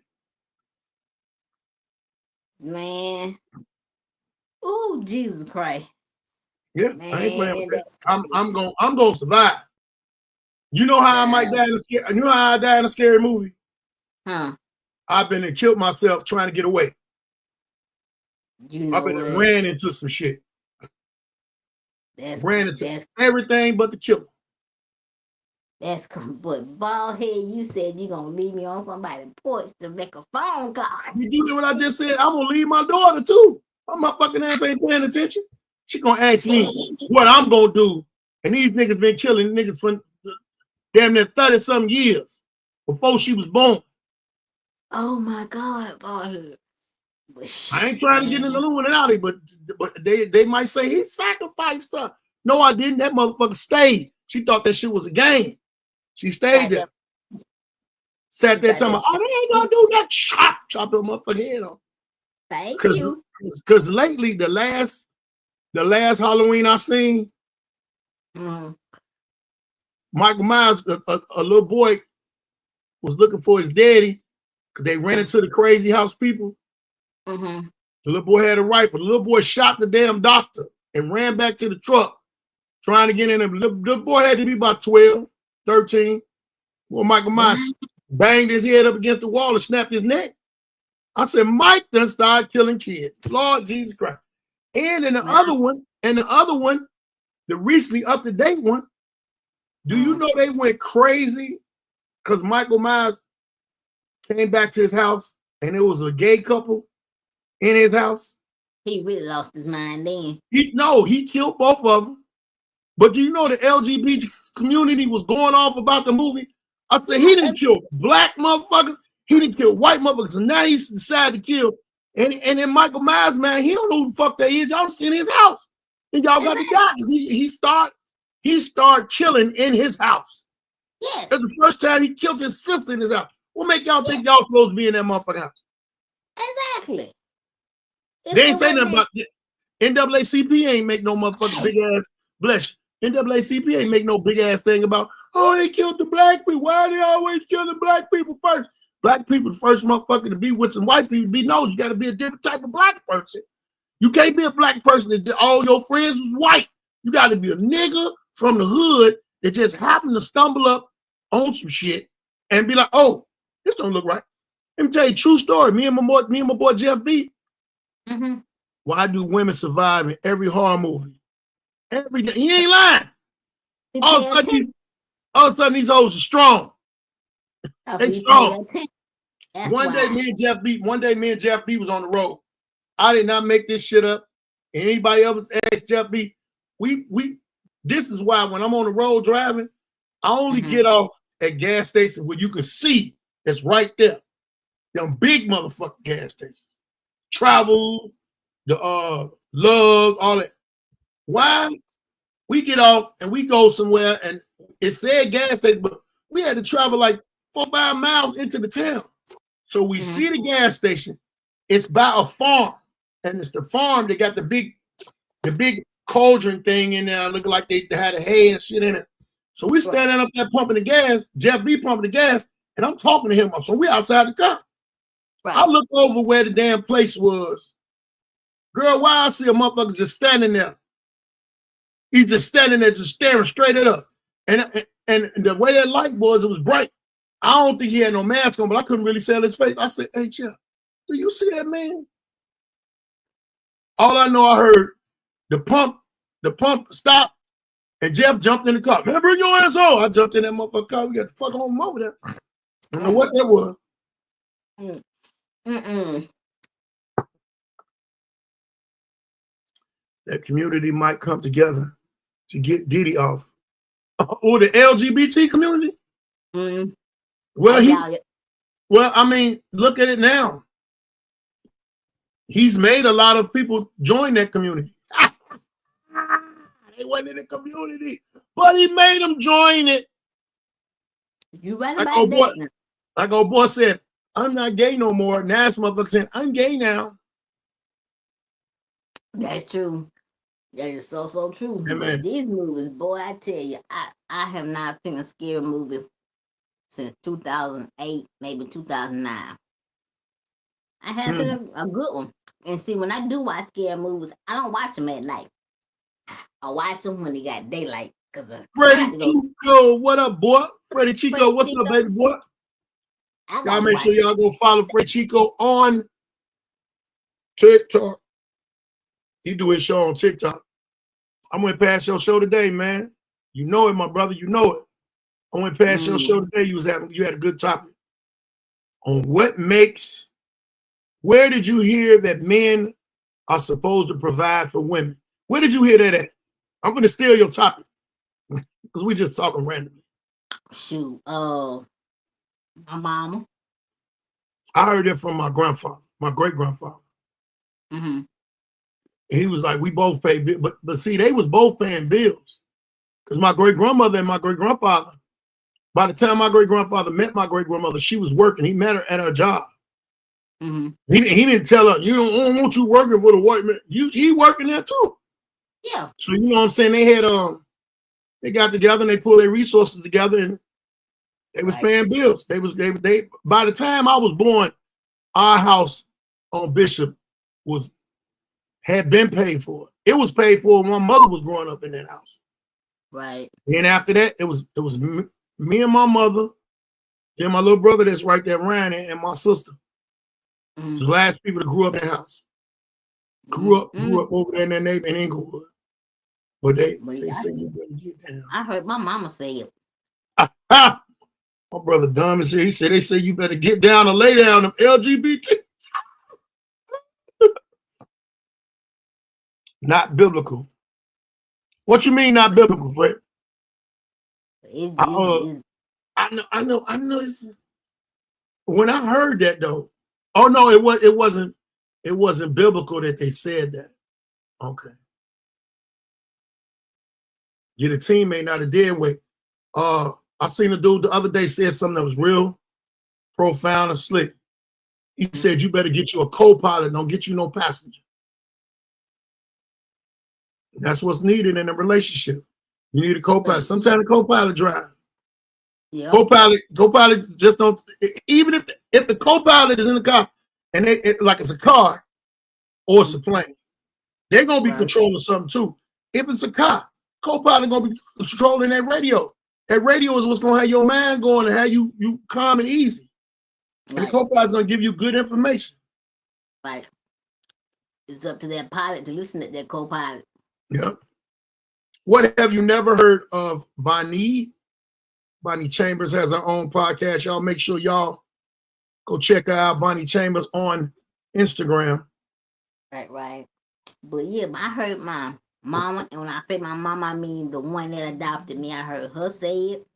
Man. Ooh, Jesus Christ. Yeah, man, I ain't playing with that. I'm gonna survive. You know how I might die in a scary. You know how I die in a scary movie? Huh? I've been and killed myself trying to get away. You know, I've been and ran into some shit. That's everything but the killer. That's but Baldhead, you said you gonna leave me on somebody's porch to make a phone call. Did you hear what I just said? I'm gonna leave my daughter too. My fucking ass ain't paying attention. She gonna ask me what I'm gonna do. And these niggas been killing niggas for damn near 30-some years before she was born. Oh my God, Baldhead. I ain't trying to get in the Illuminati, but they might say he sacrificed her. No, I didn't. That motherfucker stayed. She thought that shit was a game. She stayed there. Sat there telling me, oh, they ain't gonna do that. Chop her motherfucking head off. Thank you. Because lately, the last Halloween I seen, Michael Myers, a little boy was looking for his daddy because they ran into the crazy house people. The little boy had a rifle. The little boy shot the damn doctor and ran back to the truck trying to get in there. The little boy had to be about 12, 13. Well, Michael Myers banged his head up against the wall and snapped his neck. I said, Mike done started killing kids. Lord Jesus Christ. And in the other one, the recently up-to-date one, do you know they went crazy because Michael Myers came back to his house and it was a gay couple in his house? He really lost his mind then. He killed both of them. But do you know the LGBT community was going off about the movie? I said, he didn't kill black motherfuckers. He didn't kill white motherfuckers. And now he's decided to kill. And then Michael Myers, man, he don't know who the fuck that is. Y'all seen his house. And y'all got the guy. He started killing in his house. Yes. That's the first time he killed his sister in his house. What make y'all think y'all supposed to be in that motherfucking house? Exactly. They ain't say nothing about it. NAACP ain't make no motherfucking big ass bless. NAACP ain't make no big ass thing about, oh, they killed the black people. Why they always killing black people first? Black people the first motherfucker to be with some white people to be known. You got to be a different type of black person. You can't be a black person that all your friends was white. You got to be a nigga from the hood that just happened to stumble up on some shit and be like, oh, this don't look right. Let me tell you a true story. Me and my boy Jeff B. Why do women survive in every horror movie? Every day. He ain't lying. All of a sudden these hoes are strong. They strong. One day me and Jeff B was on the road. I did not make this shit up. Anybody else ask Jeff B? this is why when I'm on the road driving, I only get off at gas stations where you can see it's right there. Them big motherfucking gas stations. Travel, the Love, all that. Why? We get off and we go somewhere and it said gas station, but we had to travel like 4 or 5 miles into the town. So we see the gas station. It's by a farm, and it's the farm that got the big cauldron thing in there, looking like they had a hay and shit in it. So we standing up there pumping the gas. Jeff B pumping the gas, and I'm talking to him. So we outside the car. Right. I look over where the damn place was. Girl, why I see a motherfucker just standing there? He's just standing there, just staring straight at us. And the way that light was, it was bright. I don't think he had no mask on, but I couldn't really see his face. I said, "Hey, Jeff, do you see that man?" All I know, I heard the pump stopped, and Jeff jumped in the car. Man, bring your ass home. I jumped in that motherfucker car. We got the fuck home over there. I don't know what that was. That community might come together to get Diddy off. Or the LGBT community? Well, I mean, look at it now. He's made a lot of people join that community. They wasn't in the community, but he made them join it. You right about that. Like old boy said, I'm not gay no more. Now this motherfucker saying, I'm gay now. That's true. That is so true. Yeah, these movies, boy, I tell you, I have not seen a scary movie since 2008, maybe 2009. I haven't seen a good one. And see, when I do watch scary movies, I don't watch them at night. I watch them when they got daylight. Freddie Chico, what up, boy? Freddie Chico, what's up, baby boy? Y'all make sure y'all go follow Freddie Chico on TikTok. He do his show on TikTok. I went past your show today, man. You know it, my brother. You know it. I went past your show today. You had a good topic on where did you hear that men are supposed to provide for women? Where did you hear that at? I'm going to steal your topic because we just talking randomly. Shoot, my mama. I heard it from my grandfather, my great-grandfather. He was like, we both pay bills. But see, they was both paying bills. Because my great-grandmother and my great-grandfather, by the time my great-grandfather met my great-grandmother, she was working. He met her at her job. He didn't tell her, you don't want you working for the white man. He working there too. Yeah. So you know what I'm saying? They had they got together and they pulled their resources together and they was paying bills. They by the time I was born, our house on Bishop had been paid for. It was paid for when my mother was growing up in that house. Right. And after that, it was me and my mother, then my little brother that's right there, Ryan, and my sister. The last people that grew up in the house. Grew up over there in that neighborhood in Inglewood. But they said you better get down. I heard my mama say it. My brother dumb as he said they say you better get down or lay down them LGBT. Not biblical. What you mean not biblical, Fred? I know. It's, when I heard that though, oh no, it wasn't biblical that they said that. Okay. Yeah, the team may not have did with. I seen a dude the other day said something that was real profound and slick. He said you better get you a co-pilot, don't get you no passenger. That's what's needed in a relationship. You need a co-pilot. Sometimes a co-pilot drive. Yeah. Co-pilot just don't. Even if the co-pilot is in the car and like it's a car or it's a plane, they're gonna be controlling something too. If it's a car, co-pilot gonna be controlling that radio. That radio is what's gonna have your mind going and have you calm and easy. And the co-pilot's gonna give you good information. Right. It's up to that pilot to listen to that co-pilot. Yeah. What have you never heard of Bonnie? Bonnie Chambers has her own podcast. Y'all make sure y'all go check her out, Bonnie Chambers, on Instagram. Right. But yeah, I heard my mama, and when I say my mama, I mean the one that adopted me. I heard her say it.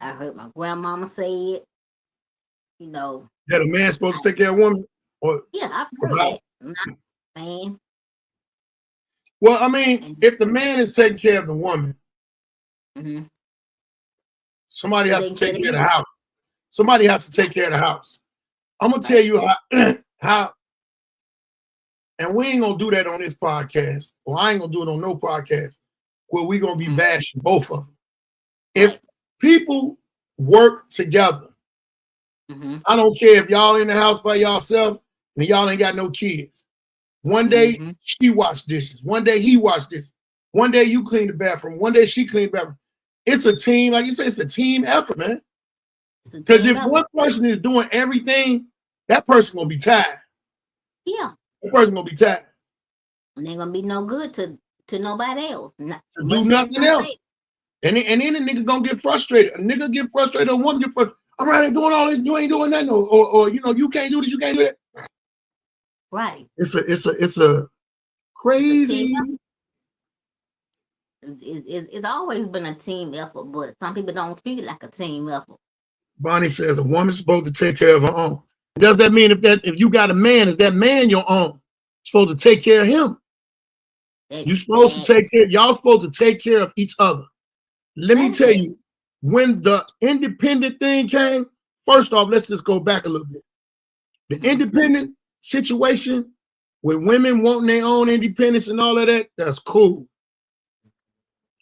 I heard my grandmama say it. You know. That a man's supposed to take care of a woman? Or Yeah, I've heard that. Man. Well, I mean, if the man is taking care of the woman, somebody has to take care of the house. Somebody has to take care of the house. I'm gonna tell you how, and we ain't gonna do that on this podcast, or I ain't gonna do it on no podcast where we gonna be bashing both of them. If people work together, I don't care if y'all in the house by yourself and y'all ain't got no kids. One day she washed dishes, one day he washed dishes, one day you clean the bathroom, one day she clean the bathroom. It's a team, like you said, it's a team effort, man. Because if one person is doing everything, that person gonna be tired. Yeah. That person gonna be tired. And they're gonna be no good to nobody else. To do nothing else. And then the nigga gonna get frustrated. A nigga get frustrated, a woman get frustrated. I'm right here doing all this, you ain't doing nothing, or you know, you can't do this, you can't do that. Right. It's a crazy. It's always been a team effort, but some people don't feel like a team effort. Bonnie says a woman's supposed to take care of her own. Does that mean if you got a man, is that man your own? Supposed to take care of him? You supposed to take care. Y'all supposed to take care of each other. Let me tell you, when the independent thing came, first off, let's just go back a little bit. The independent situation with women wanting their own independence and all of that, that's cool.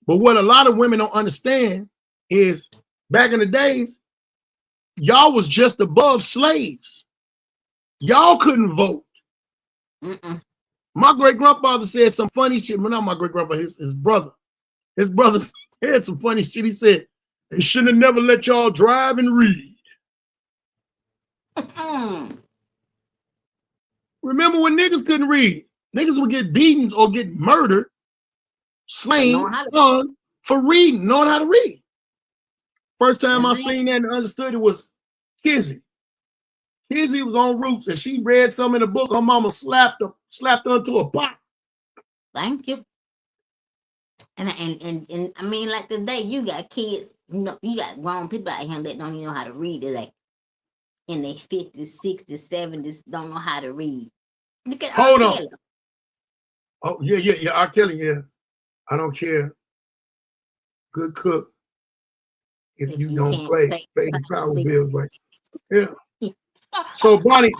But what a lot of women don't understand is back in the days, y'all was just above slaves. Y'all couldn't vote. My great-grandfather said some funny shit. Well, not my great-grandfather, his brother. His brother said some funny shit. He said, they shouldn't have never let y'all drive and read. Remember when niggas couldn't read? Niggas would get beatings or get murdered, slain for reading, knowing how to read. First time I seen that and understood it was Kizzy. Kizzy was on Roots and she read some in the book. Her mama slapped her into a pot. Thank you. And I mean, like today, you got kids, you know, you got grown people out here that don't even know how to read today. In their 50s, 60s, 70s, don't know how to read. Look at Hold R. on. Oh, yeah. R. Kelly, yeah. I don't care. Good cook. If you don't pay the power bills, right? Yeah. So Bonnie,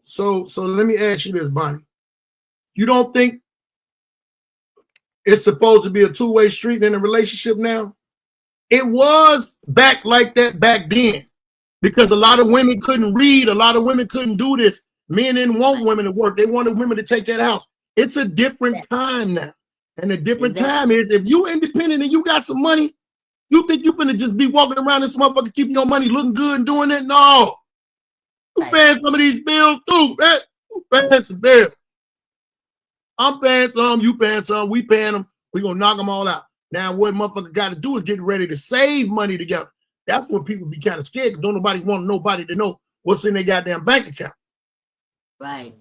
so let me ask you this, Bonnie. You don't think it's supposed to be a two-way street in a relationship now? It was back like that back then because a lot of women couldn't read. A lot of women couldn't do this. Men didn't want women to work. They wanted women to take that house. It's a different time now. And the different time is if you independent and you got some money, you think you're gonna just be walking around this motherfucker keeping your money looking good and doing that? No. You paying some of these bills too, man. You paying some bills. I'm paying some, you paying some, we paying them. We gonna knock them all out. Now, what motherfucker got to do is get ready to save money together. That's when people be kind of scared because don't nobody want nobody to know what's in their goddamn bank account. Right.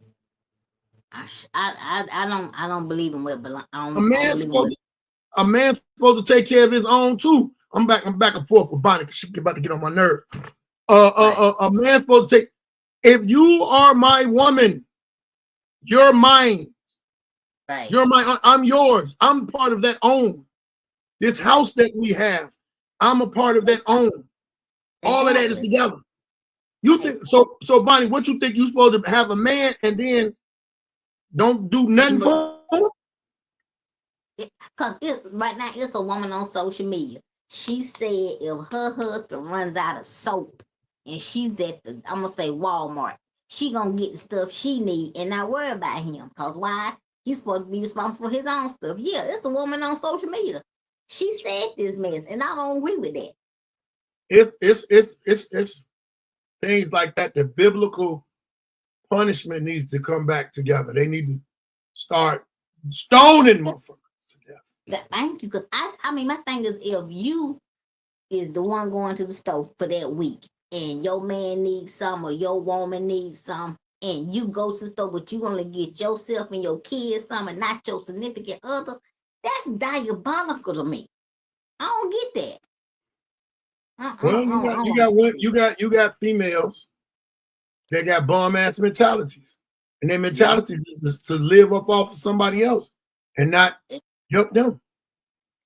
I don't believe in what belong. A man's supposed to take care of his own too. I'm back and forth with Bonnie because she's about to get on my nerve. A man's supposed to take. If you are my woman, you're mine. Right. You're mine. I'm yours. I'm part of that own. This house that we have, I'm a part of that own. All of that is together. You think so, Bonnie? What you think you supposed to have a man and then don't do nothing for him? Because right now it's a woman on social media. She said if her husband runs out of soap and she's at the, I'm gonna say Walmart, she gonna get the stuff she need and not worry about him. Cause why? He's supposed to be responsible for his own stuff. Yeah, it's a woman on social media. She said this mess, and I don't agree with that. It's things like that. The biblical punishment needs to come back together. They need to start stoning motherfuckers to death. Thank you, because I mean, my thing is, if you is the one going to the store for that week, and your man needs some or your woman needs some, and you go to the store, but you only get yourself and your kids something, not your significant other, that's diabolical to me. I don't get that. Well, you got females that got bomb ass mentalities, and their mentalities is to live up off of somebody else and not help them.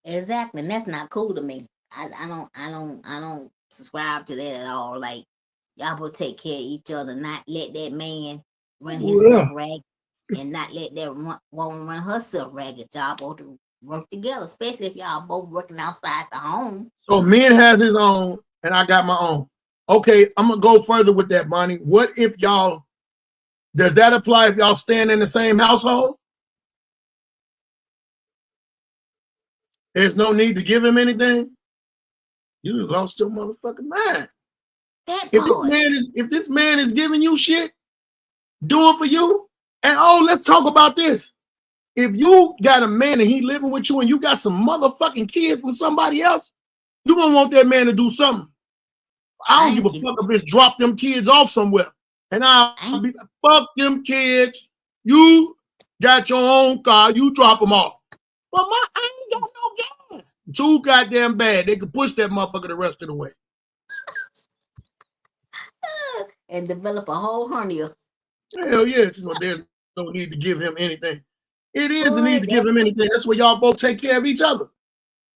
Exactly, and that's not cool to me. I don't subscribe to that at all. Like, y'all will take care of each other, not let that man run himself ragged, and not let that woman run herself ragged. Y'all both work together, especially if y'all both working outside the home. So men has his own, and I got my own. Okay, I'm gonna go further with that, Bonnie. What if y'all? Does that apply if y'all stand in the same household? There's no need to give him anything. You lost your motherfucking mind. If this man is giving you shit, do it for you. And let's talk about this. If you got a man and he living with you and you got some motherfucking kids from somebody else, you gonna want that man to do something. I don't give a fuck if it's drop them kids off somewhere. And I'll be fuck them kids. You got your own car, you drop them off. But I ain't got no gas. Too goddamn bad. They could push that motherfucker the rest of the way. And develop a whole hernia. Hell yeah. So there's no need to give him anything. It is a need to give him anything. That's where y'all both take care of each other.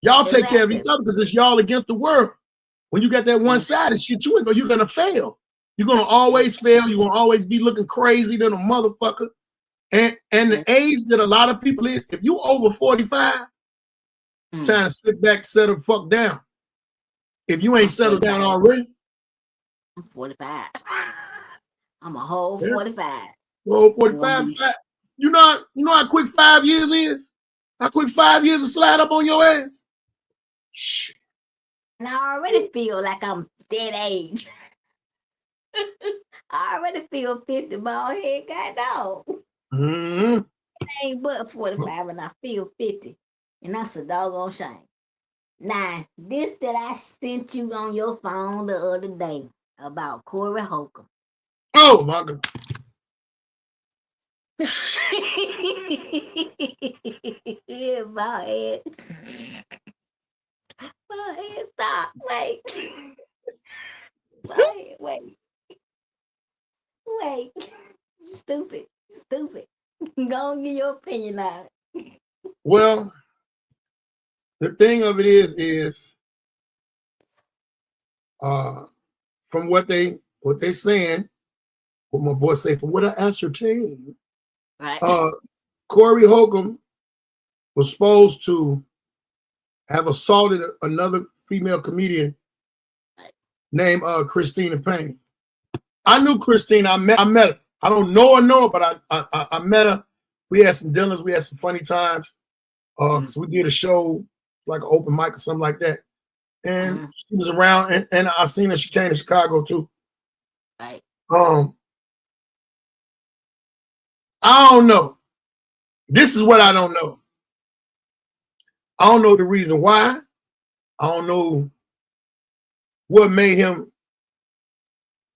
Y'all take care of each other because it's y'all against the world. When you got that one-sided shit, you're gonna fail. You're gonna always fail. You're gonna always be looking crazy than a motherfucker. And the age that a lot of people is, if you over 45, it's time to sit back, settle the fuck down. If you ain't settled down already. I'm 45. I'm a whole 45. Whole 45. You know how quick 5 years is? How quick 5 years to slide up on your ass? Shit. And I already feel like I'm dead age. I already feel 50 Baldhead, God dog. It ain't but 45 and I feel 50. And that's a doggone shame. Now, this that I sent you on your phone the other day about Corey Holcomb. Oh my God. Yeah, Baldhead. Baldhead, stop. Wait. Baldhead, wait. You stupid. Go and give your opinion on it. Well, the thing of it is from what they saying, what my boy say, from what I ascertained, right. Corey Holcomb was supposed to have assaulted another female comedian named Christina Payne. I knew Christine. I met her. I don't know her, but I met her. We had some dinners. We had some funny times. So we did a show, like an open mic or something like that. And she was around, and I seen her. She came to Chicago too. Right. I don't know. This is what I don't know. I don't know the reason why. I don't know what made him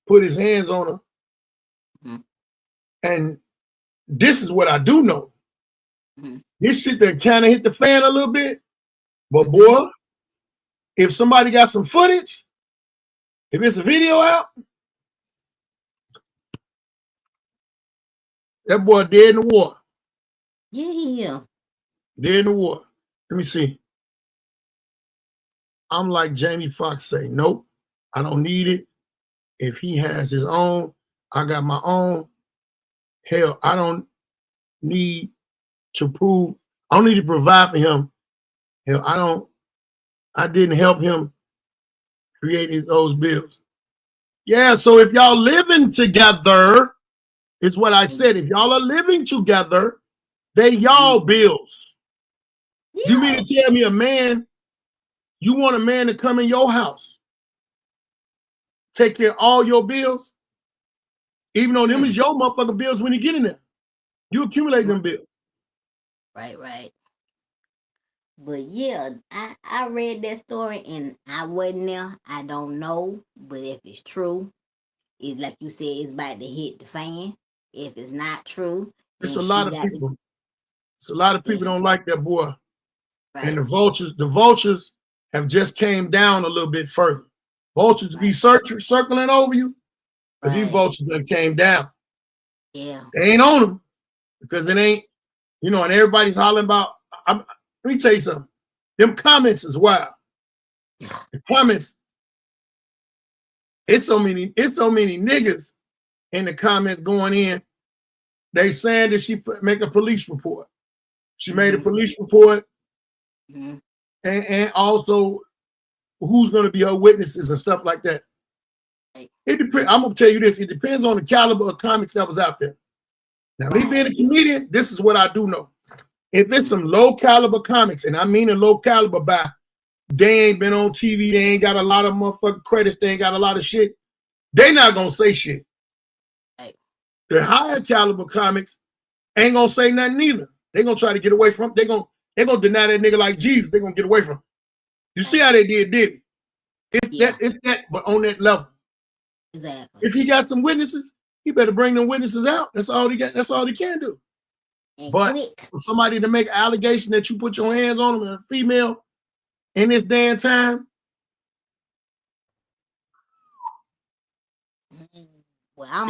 put his hands on her. And this is what I do know. This shit that kind of hit the fan a little bit. But boy, if somebody got some footage, if it's a video out, that boy dead in the water. Yeah. Dead in the water. Let me see. I'm like Jamie Foxx say, nope, I don't need it. If he has his own, I got my own. Hell, I don't need to prove, I don't need to provide for him. Hell, I didn't help him create those bills. Yeah, so if y'all living together, it's what I said. If y'all are living together, they y'all bills. Yeah. You mean to tell me you want a man to come in your house, take care of all your bills, even though them is your motherfucking bills when you get in there. You accumulate them bills. Right. But yeah, I read that story and I wasn't there. I don't know. But if it's true, it's like you said, it's about to hit the fan. If it's not true, it's then a she lot of got to. people. It's a lot of people don't like that boy. Right. And the vultures have just came down a little bit further. Vultures be circling over you, but these vultures that came down. Yeah. They ain't on them because it ain't, you know, and everybody's hollering about. Let me tell you something. Them comments is wild. The comments, it's so many niggas in the comments going in. They saying that she make a police report. She made a police report, and also who's going to be her witnesses and stuff like that. It depends. I'm gonna tell you this. It depends on the caliber of comics that was out there. Now, me being a comedian, this is what I do know. If it's some low caliber comics, and I mean a low caliber by they ain't been on TV, they ain't got a lot of motherfucking credits, they ain't got a lot of shit, they not gonna say shit. The higher caliber comics ain't gonna say nothing either. They gonna try to get away from. They gonna deny that nigga like Jesus. They gonna get away from. You see how they did it? It's that, but on that level. Exactly. If he got some witnesses, he better bring them witnesses out. That's all he got. That's all he can do. And but for somebody to make an allegation that you put your hands on them, a female, in this damn time. Well, I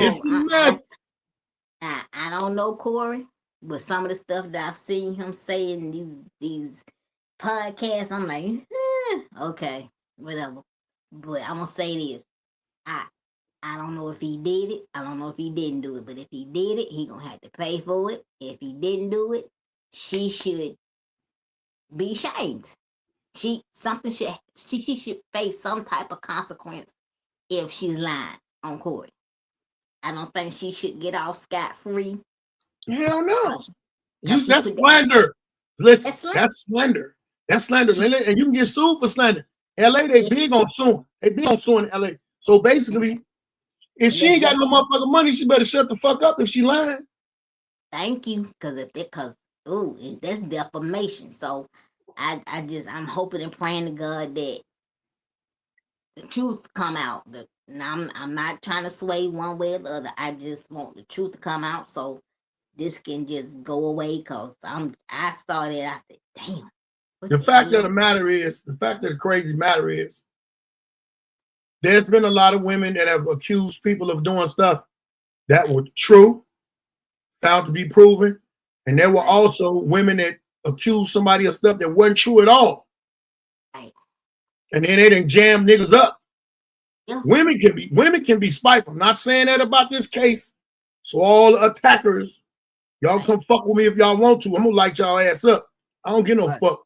don't know Corey, but some of the stuff that I've seen him say in these podcasts, I'm like, okay, whatever. But I'm gonna say this. I don't know if he did it. I don't know if he didn't do it. But if he did it, he gonna have to pay for it. If he didn't do it, she should be shamed. She should face some type of consequence if she's lying on court. I don't think she should get off scot-free. Hell no. That's slander. Listen, that's slander. That's slander. And you can get sued for slander. LA, they big on suing. They big on suing in LA. So basically, if she ain't got no motherfucking money, she better shut the fuck up if she lying. Thank you, because that's defamation. So I'm hoping and praying to God that the truth come out. I'm not trying to sway one way or the other. I just want the truth to come out so this can just go away. Cause I said, damn. The fact of the crazy matter is, there's been a lot of women that have accused people of doing stuff that were true, found to be proven. And there were also women that accused somebody of stuff that wasn't true at all. Right. And then they didn't jam niggas up. Yeah. Women can be spiteful. I'm not saying that about this case. So all the attackers, y'all come fuck with me if y'all want to. I'm gonna light y'all ass up. I don't give no fuck.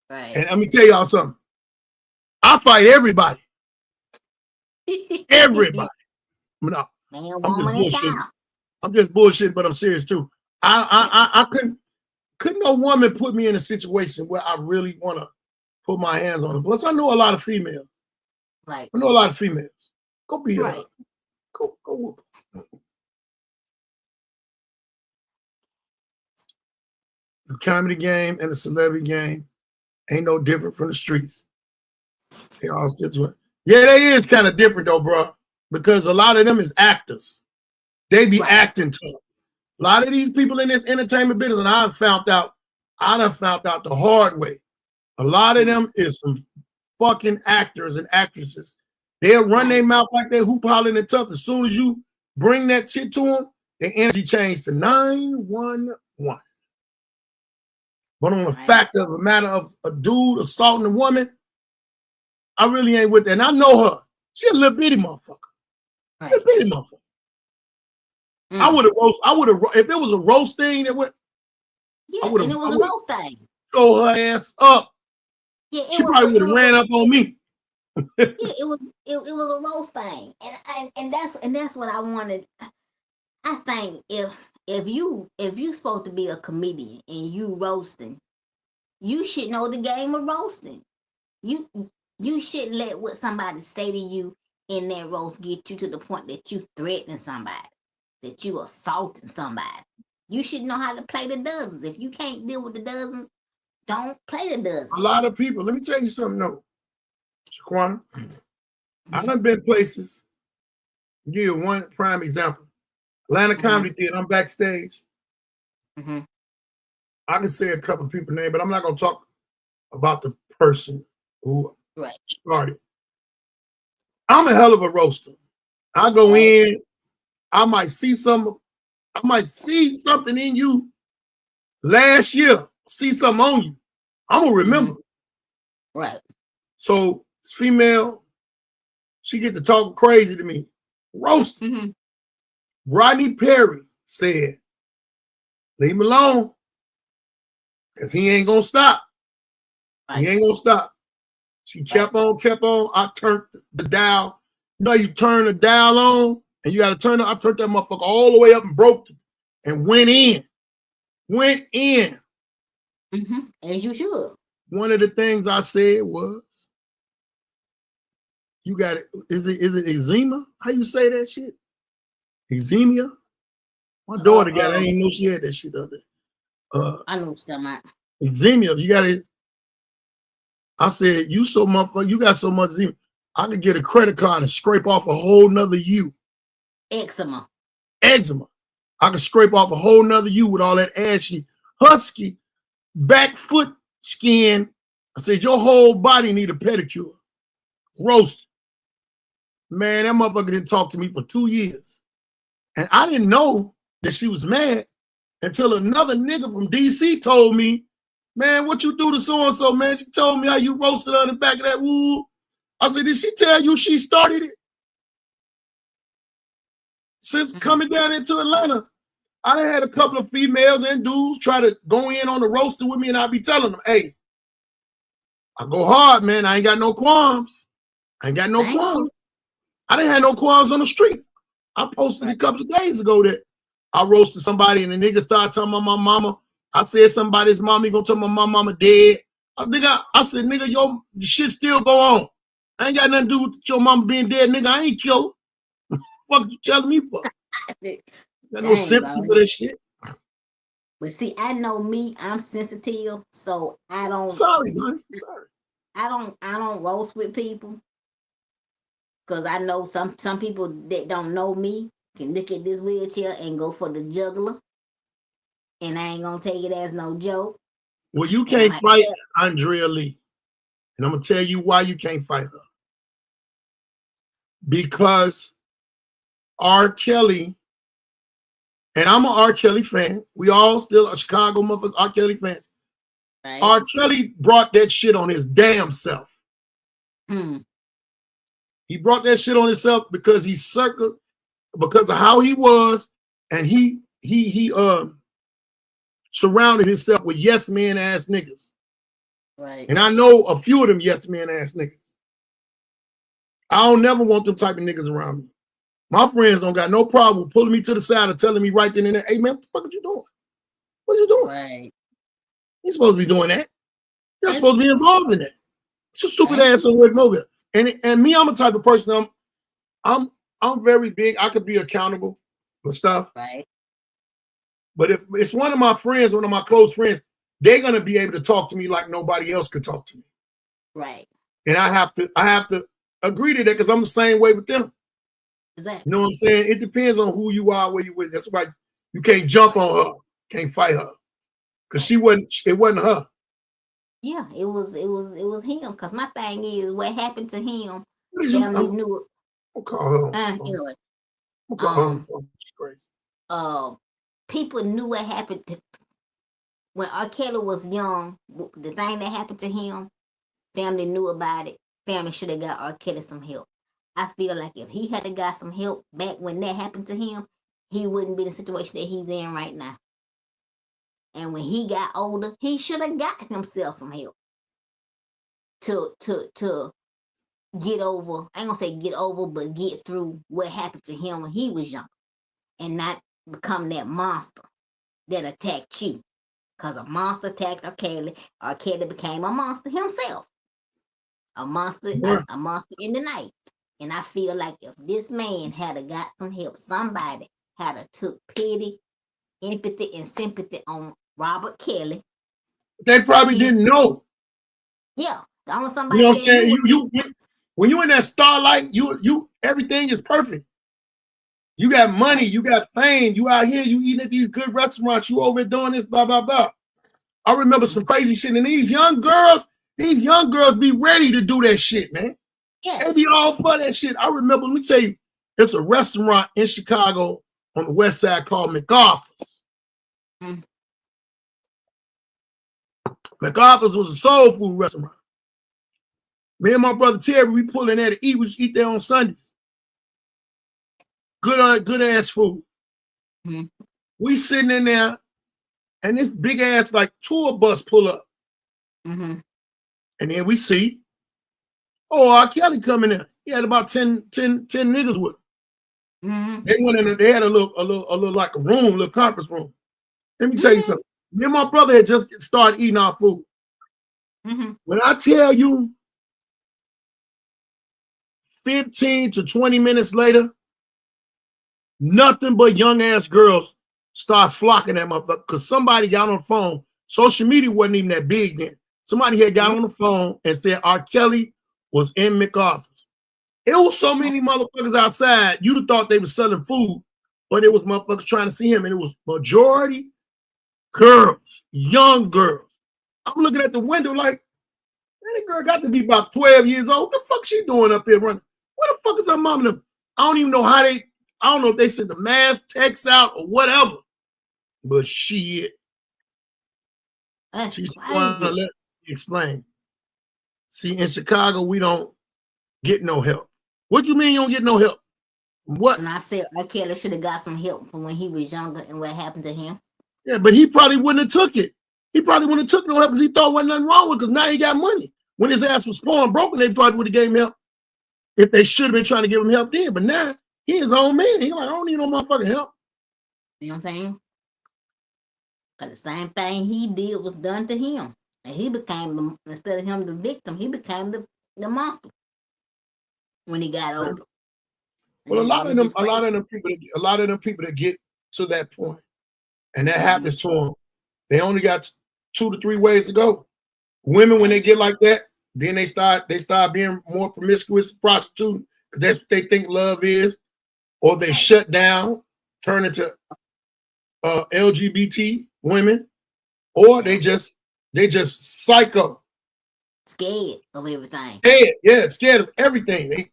Right. And let me tell y'all something. I fight everybody. Everybody. No, man, woman, and child. I'm just bullshitting, but I'm serious too. I couldn't no woman put me in a situation where I really want to put my hands on her. Plus, I know a lot of females. Right. I know a lot of females. Go be right. Go. The comedy game and the celebrity game ain't no different from the streets. They all still. Yeah, they is kind of different though, bro. Because a lot of them is actors. They be acting tough. A lot of these people in this entertainment business, and I done found out the hard way. A lot of them is some fucking actors and actresses. They'll run their mouth like they're hoop hollering and tough. As soon as you bring that shit to them, their energy changes to 911. But on the fact of the matter of a dude assaulting a woman, I really ain't with that. And I know her. She's a little bitty motherfucker. Little bitty motherfucker. I would have, if it was a roast thing that went. Yeah, and it was a roast thing. Throw her ass up. Yeah, she probably would have ran up on me. Yeah, it was a roast thing, and that's what I wanted. I think if you supposed to be a comedian and you roasting, you should know the game of roasting. You shouldn't let what somebody say to you in that roast get you to the point that you threatening somebody, that you assaulting somebody. You should know how to play the dozens. If you can't deal with the dozens, don't play the dozens. A lot of people, let me tell you something, though, Shaquena. I've been places. I'll give you one prime example. Atlanta Comedy Theater. I'm backstage. Mm-hmm. I can say a couple of people's names, but I'm not gonna talk about the person who started. I'm a hell of a roaster. I go in, I might see something in you last year, see something on you. I'm gonna remember. Right. So this female, she get to talk crazy to me. Roasting. Rodney Perry said, leave him alone. Because he ain't gonna stop. He ain't gonna stop. She kept on. I turned the dial. You know, you turn the dial on and you got to turn it. I turned that motherfucker all the way up and broke it and went in. As you should. One of the things I said was, you got it. Is it eczema? How you say that shit? Eczema? My daughter got it. I didn't know she had that shit up there. I know something. Eczema. You got it. I said, you so motherfucker, you got so much eczema. I could get a credit card and scrape off a whole nother U. Eczema. I could scrape off a whole nother U with all that ashy, husky, back foot skin. I said, your whole body need a pedicure. Roast. Man, that motherfucker didn't talk to me for 2 years. And I didn't know that she was mad until another nigga from DC told me, man, what you do to so-and-so, man? She told me how you roasted her in the back of that woo. I said, did she tell you she started it? Since coming down into Atlanta, I done had a couple of females and dudes try to go in on the roaster with me, and I be telling them, hey, I go hard, man. I ain't got no qualms. I didn't have no qualms on the street. I posted a couple of days ago that I roasted somebody and the nigga started talking about my mama. I said somebody's mommy gonna tell my mama dead. I said, nigga, your shit still go on. I ain't got nothing to do with your mama being dead, nigga. I ain't killed. What you telling me for? Got no sympathy for that shit. But see, I know me, I'm sensitive, so I don't. Sorry, man. Sorry. I don't roast with people. Cause I know some people that don't know me can look at this wheelchair and go for the juggler. And I ain't gonna take it as no joke. Well, you can't fight Andrea Lee. And I'm gonna tell you why you can't fight her. Because R. Kelly, and I'm an R. Kelly fan. We all still are Chicago motherfuckers, R. Kelly fans. Right. R. Kelly brought that shit on his damn self. He brought that shit on himself because because of how he was, and he surrounded himself with yes man ass niggas. Right. And I know a few of them yes man ass niggas. I don't never want them type of niggas around me. My friends don't got no problem with pulling me to the side and telling me right then and there, hey man, what the fuck are you doing? What are you doing? Right. You're supposed to be doing that. You're not supposed to be involved in that. It's a stupid ass on Rick Mobile. And me, I'm a type of person, I'm very big. I could be accountable for stuff. Right. But if it's one of my friends, one of my close friends, they're gonna be able to talk to me like nobody else could talk to me. Right. And I have to agree to that because I'm the same way with them. Exactly. You know what I'm saying? It depends on who you are, where you with. That's why you can't jump on her, can't fight her. Because it wasn't her. Yeah, it was him. Because my thing is, what happened to him, family knew it. I'll call her on anyway. I'll call her on the phone. She's crazy. People knew what happened to when R. Kelly was young. The thing that happened to him, family knew about it. Family should have got R. Kelly some help. I feel like if he had got some help back when that happened to him, he wouldn't be in the situation that he's in right now. And when he got older, he should have got himself some help to get over. I ain't gonna say get over, but get through what happened to him when he was young, and not become that monster that attacked you. Cause a monster attacked R. Kelly. R. Kelly became a monster himself, a monster in the night. And I feel like if this man had got some help, somebody had took pity, empathy, and sympathy on Robert Kelly. They probably didn't know. Yeah, on somebody. You know what I'm saying? You when you in that starlight, you everything is perfect. You got money, you got fame, you out here, you eating at these good restaurants, you over doing this, blah, blah, blah. I remember some crazy shit, and these young girls be ready to do that shit, man. Yes. They be all for that shit. I remember, let me tell you, there's a restaurant in Chicago on the west side called MacArthur's. Mm. MacArthur's was a soul food restaurant. Me and my brother Terry, we pull in there to eat. We eat there on Sundays. Good ass food. Mm-hmm. We sitting in there, and this big ass like tour bus pull up. Mm-hmm. And then we see, R. Kelly coming in. He had about 10 niggas with him. Mm-hmm. They went in. They had a little like a room, a little conference room. Let me tell you something. Me and my brother had just started eating our food. Mm-hmm. When I tell you, 15 to 20 minutes later, nothing but young ass girls start flocking at my because somebody got on the phone. Social media wasn't even that big then. Somebody had got on the phone and said R. Kelly was in MacArthur's. It was so many motherfuckers outside, you'd have thought they were selling food, but it was motherfuckers trying to see him, and it was majority girls, young girls. I'm looking at the window like, that girl got to be about 12 years old. What the fuck she doing up here running? What the fuck is her mom and them? I don't even know how I don't know if they sent the mass text out or whatever. But shit. She's trying to let me explain. See, in Chicago, we don't get no help. What you mean you don't get no help? What? And I said R. Kelly should have got some help from when he was younger and what happened to him. Yeah, but he probably wouldn't have took it. He probably wouldn't have took no help because he thought wasn't nothing wrong with it because now he got money. When his ass was poor and broken, they probably would have gave him help if they should have been trying to give him help then. But now he his own man. He's like, I don't need no motherfucking help. You know what I'm saying? Because the same thing he did was done to him. And he became, instead of him the victim, he became the monster when he got older. Well, a lot of them people that get to that point, and that happens to them, they only got 2 to 3 ways to go. Women, when they get like that, then they start being more promiscuous, prostituting, because that's what they think love is, or they shut down, turn into LGBT women, or they just psycho, scared of everything. Scared of everything. They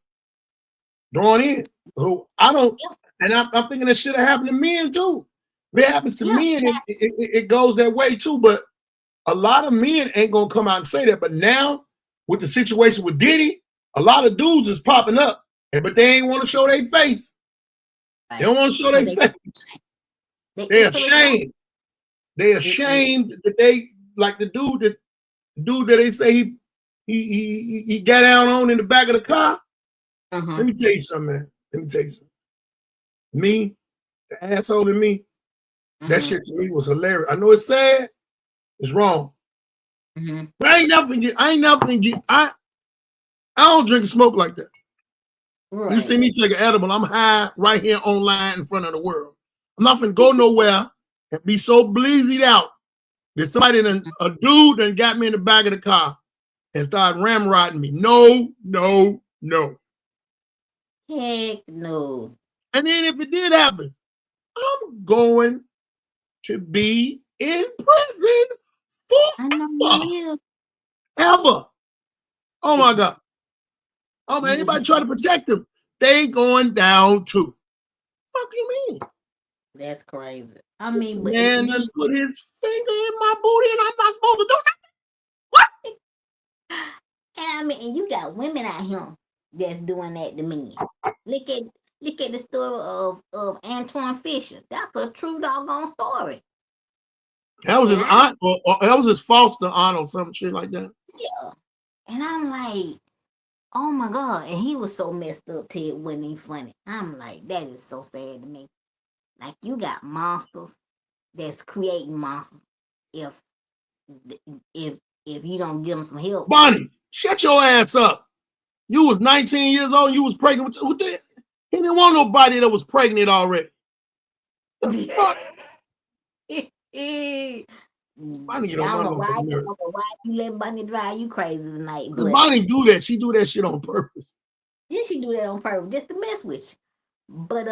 drawn in. So I don't, and I'm thinking that should have happened to men too. If it happens to men, it goes that way too. But a lot of men ain't gonna come out and say that. But now, with the situation with Diddy, a lot of dudes is popping up, but they ain't want to show their face. They don't want to show their face. They're ashamed. They're ashamed that they like the dude that they say he got down on in the back of the car. Let me tell you something, man. Let me tell you something. Me, the asshole in me, that shit to me was hilarious. I know it's sad. It's wrong. But I ain't never get. I don't drink and smoke like that. Right. You see me take an edible, I'm high right here online in front of the world. I'm not finna go nowhere and be so bleezied out that somebody, a dude done got me in the back of the car and started ramrodding me. No. Heck no. And then if it did happen, I'm going to be in prison forever. Oh my God. Oh man, anybody try to protect them, they going down too. What do you mean? That's crazy. I mean, this man done put his finger in my booty and I'm not supposed to do nothing. What? I mean, and you got women out here that's doing that to men. Look at the story of Antoine Fisher. That's a true doggone story. That was his aunt, or that was his foster aunt or some shit like that. Yeah. And I'm like, oh my God. And he was so messed up, Ted, wasn't he funny? I'm like, that is so sad to me. Like, you got monsters that's creating monsters if you don't give them some help. Bonnie, shut your ass up. You was 19 years old, you was pregnant. He didn't want nobody that was pregnant already. The fuck? Bonnie, you don't want why you let Bonnie drive you crazy tonight? Bonnie do that. She do that shit on purpose. Yeah, she do that on purpose just to mess with you. But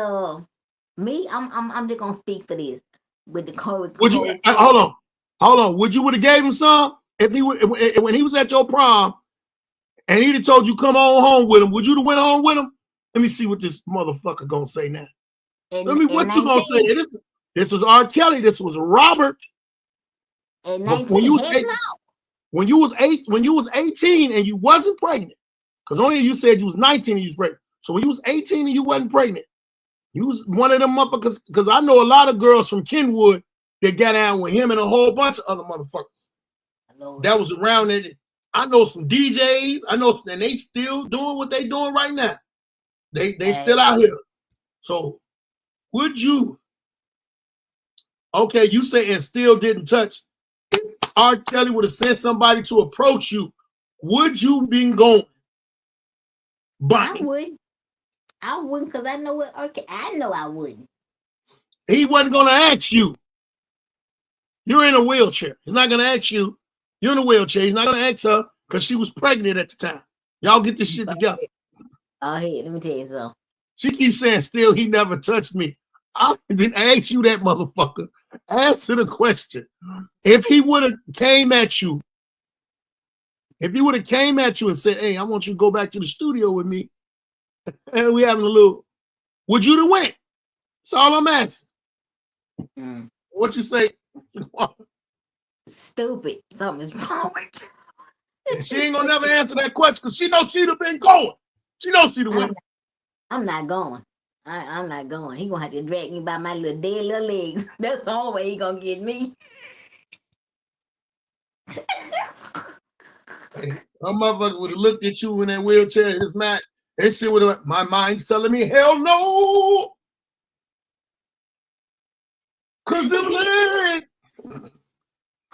Me, I'm just gonna speak for this with the code. Would you hold on? Would you would have gave him some if he would when he was at your prom and he'd have told you come on home with him? Would you have went home with him? Let me see what this motherfucker gonna say now. Let me what you gonna say? This was R. Kelly. This was Robert. At 19, when you was 18 and you wasn't pregnant, because only you said you was 19 and you was pregnant. So when you was 18 and you wasn't pregnant, you was one of them motherfuckers. Because I know a lot of girls from Kenwood that got out with him and a whole bunch of other motherfuckers that was around it. I know some DJs. I know, and they still doing what they doing right now. They still out here. So would you? Okay, you say and still didn't touch. If R. Kelly would have sent somebody to approach you, would you been going? Bonnie? I wouldn't, because I know what. Okay, I know I wouldn't. He wasn't gonna ask you. You're in a wheelchair. He's not gonna ask you. You're in a wheelchair. He's not gonna ask her because she was pregnant at the time. Y'all get this shit together. Oh, hey, let me tell you something. She keeps saying, "Still, he never touched me." I didn't ask you that, motherfucker. Answer the question. If he would have came at you, and said, "Hey, I want you to go back to the studio with me," and we having a little, would you have went? That's all I'm asking. What you say? Stupid. Something's wrong with you. She ain't gonna never answer that question because she knows she'd have been going. She knows she'd have went. I'm not going. I'm not going. He gonna have to drag me by my little dead little legs. That's the only way he gonna get me. My motherfucker would have looked at you in that wheelchair. His man, that shit would have. My mind's telling me, hell no. Cause them legs.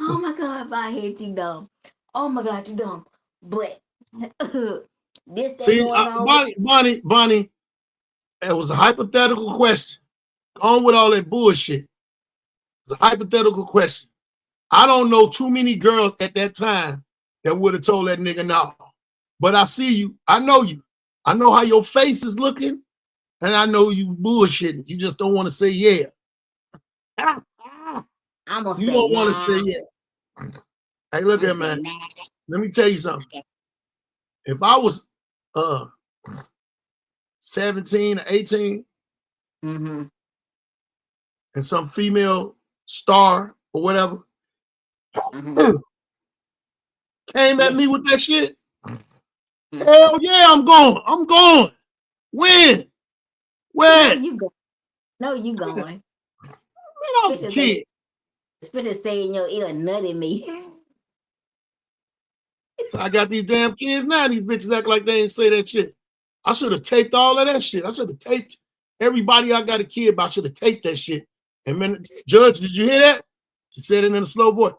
Oh my God, if I hate you dumb. Oh my God, you dumb. But this thing going on. Bonnie, it was a hypothetical question. Go on with all that bullshit. It's a hypothetical question. I don't know too many girls at that time that would have told that nigga no. But I see you. I know you. I know how your face is looking, and I know you bullshitting. You just don't want to say yeah. I'm gonna you say don't want to say yeah. Hey, look at man. Let me tell you something. Okay. If I was 17 or 18, and some female star or whatever came at me with that shit, hell yeah, I'm going. I'm going. When? Where? No, you go. No, you going. Man, I'm a kid. Especially stay in your ear and nutting me. So I got these damn kids now. These bitches act like they ain't say that shit. I should have taped all of that shit. I should have taped everybody I got a kid by. I should have taped that shit. And man, Judge, did you hear that? She said it in a slow voice.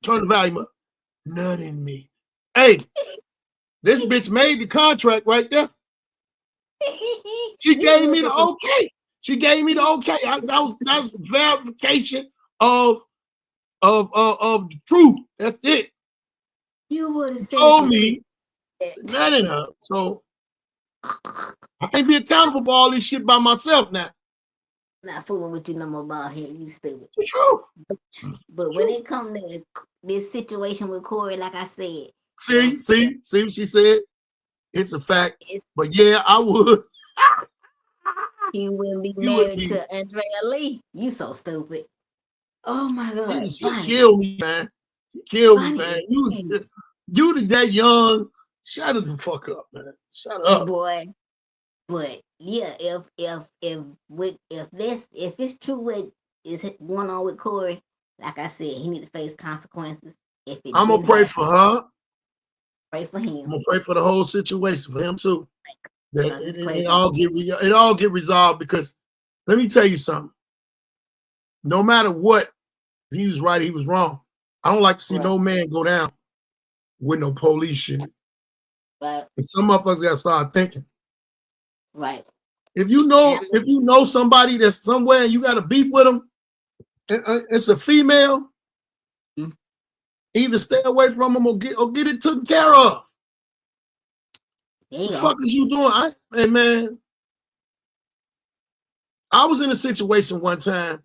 Turn the volume up. Nutting me. Hey, this bitch made the contract right there. She gave me the okay. She gave me the okay. That's verification of the truth. That's it. You would have told me nutting her. So I can't be accountable for all this shit by myself now. Not fooling with you no more, Baldhead. You stupid. The truth. But when it comes to this situation with Corey, like I said. See what she said? It's a fact. But yeah, I would. He wouldn't be married to Andrea Lee. You so stupid. Oh my God. She killed me, man. She killed me, man. You that young. Shut the fuck up, man. Shut up. Boy. But yeah, if it's true what is going on with Corey, like I said, he need to face consequences. I'm gonna pray for her. Pray for him. I'm gonna pray for the whole situation for him too. It all get resolved because let me tell you something. No matter what, if he was right, he was wrong. I don't like to see no man go down with no police shit. Right. And some of us gotta start thinking. Right. If you know somebody that's somewhere and you got a beef with them, it's a female. Either stay away from them or get it taken care of. What the fuck is you doing? Hey man, I was in a situation one time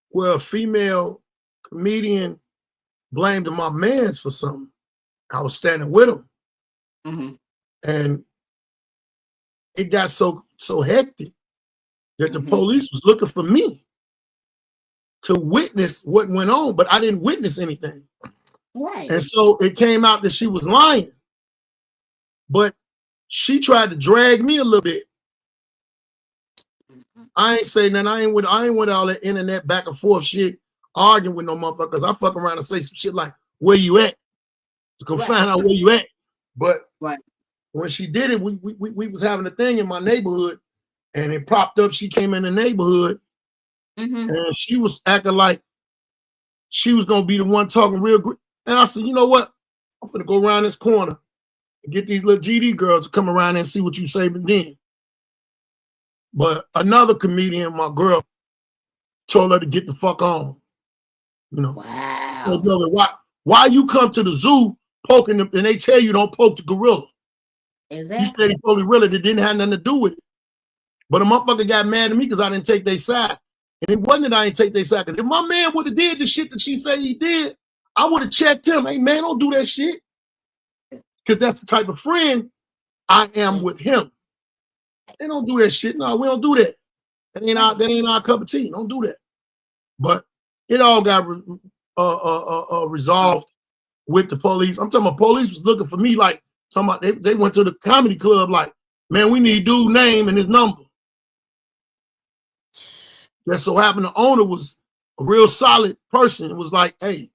where a female comedian blamed my mans for something. I was standing with him. And it got so hectic that the police was looking for me to witness what went on, but I didn't witness anything. Right. And so it came out that she was lying. But she tried to drag me a little bit. I ain't saying that. I ain't with all that internet back and forth shit, arguing with no motherfuckers. I fuck around and say some shit like, "Where you at?" To go find out where you at. But when she did it, we was having a thing in my neighborhood, and it popped up. She came in the neighborhood, and she was acting like she was gonna be the one talking real good. And I said, you know what? I'm gonna go around this corner and get these little GD girls to come around and see what you say. But then, another comedian, my girl, told her to get the fuck on. You know, wow. Why you come to the zoo poking them and they tell you don't poke the gorilla? Exactly. You said he poked the gorilla that didn't have nothing to do with it. But a motherfucker got mad at me because I didn't take their side. And it wasn't that I didn't take their side. Because if my man would have did the shit that she said he did, I would have checked him. Hey, man, don't do that shit. Because that's the type of friend I am with him. They don't do that shit. No, we don't do that. That ain't our cup of tea. Don't do that. But it all got resolved with the police. I'm talking about police was looking for me like, talking about they went to the comedy club like, man, we need dude's name and his number. That so happened the owner was a real solid person. It was like, hey,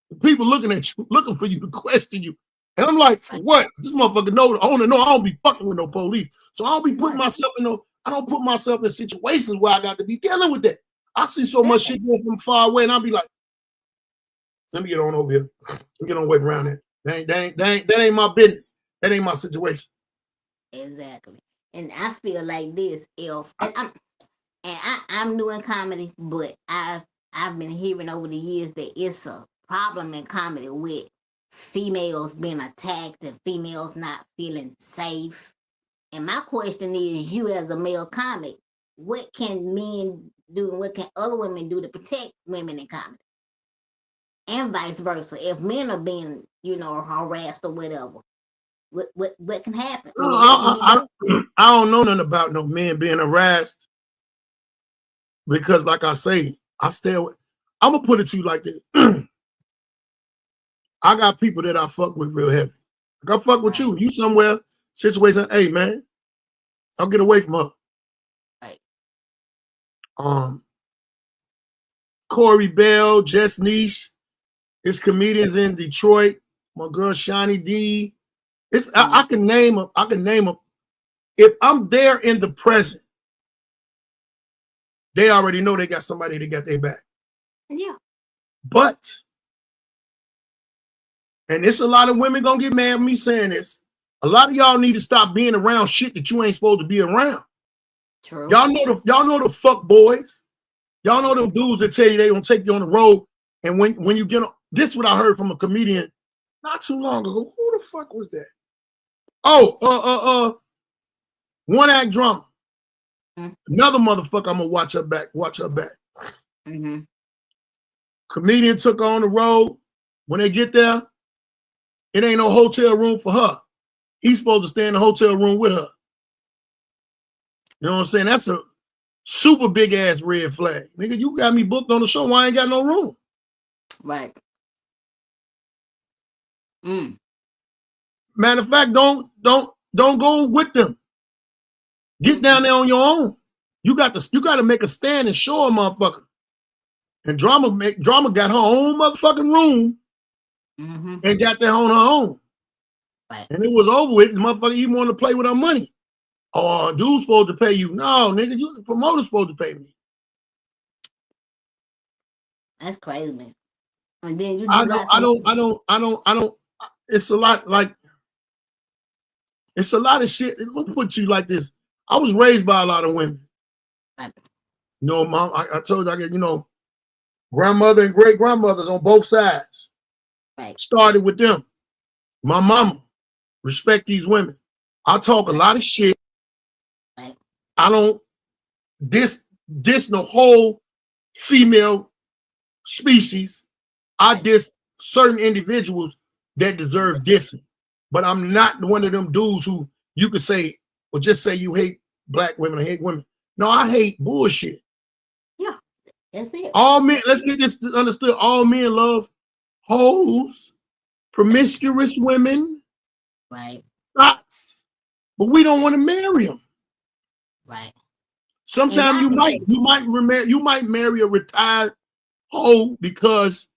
the people looking at you, looking for you to question you. And I'm like, for what? This motherfucker know the owner. No, I don't be fucking with no police. So I don't be putting myself I don't put myself in situations where I got to be dealing with that. I see so much shit going from far away, and I'll be like, let me get on over here. Let me get on away around there. That ain't my business. That ain't my situation. Exactly. And I feel like this, I'm new in comedy, but I've been hearing over the years that it's a problem in comedy with females being attacked and females not feeling safe. And my question is, you as a male comic, what can men do and what can other women do to protect women in comedy? And vice versa. If men are being, harassed or whatever, what can happen? I don't know nothing about no men being harassed because, like I say, I'm gonna put it to you like this. I got people that I fuck with real heavy. Like I fuck with you. You somewhere, situation, hey man, I'll get away from her. Right. Corey Bell, Jess Niche, it's comedians in Detroit. My girl Shani D. I can name them. I can name them. If I'm there in the present, they already know they got somebody that got their back. Yeah. But, and it's a lot of women gonna get mad at me saying this. A lot of y'all need to stop being around shit that you ain't supposed to be around. True. Y'all know the fuck boys. Y'all know them dudes that tell you they gonna take you on the road. And when you get on, this is what I heard from a comedian not too long ago. Who the fuck was that? Oh, One Act Drama. Another motherfucker, I'm gonna watch her back. Comedian took her on the road. When they get there, it ain't no hotel room for her. He's supposed to stay in the hotel room with her. You know what I'm saying? That's a super big ass red flag. Nigga, you got me booked on the show. I ain't got no room. Right. Matter of fact, don't go with them. Get down there on your own. You got to make a stand and show a motherfucker. And drama got her own motherfucking room and got there on her own. Right. And it was over with. The motherfucker even wanted to play with her money. Oh, dude's supposed to pay you. No, nigga, you the promoter's supposed to pay me. That's crazy, man. And then you I don't. It's a lot of shit. Let me put you like this. I was raised by a lot of women. Right. You know, mom, I told you I get, grandmother and great grandmothers on both sides. Right. Started with them. My mama, respect these women. I talk a lot of shit. Right. I don't this the whole female species. I diss certain individuals that deserve dissing. But I'm not one of them dudes who you could say, or just say you hate black women or hate women. No, I hate bullshit. Yeah, that's it. All men, let's get this understood. All men love hoes, promiscuous women, right? thoughts, but we don't want to marry them. Right. Sometimes you might marry a retired hoe because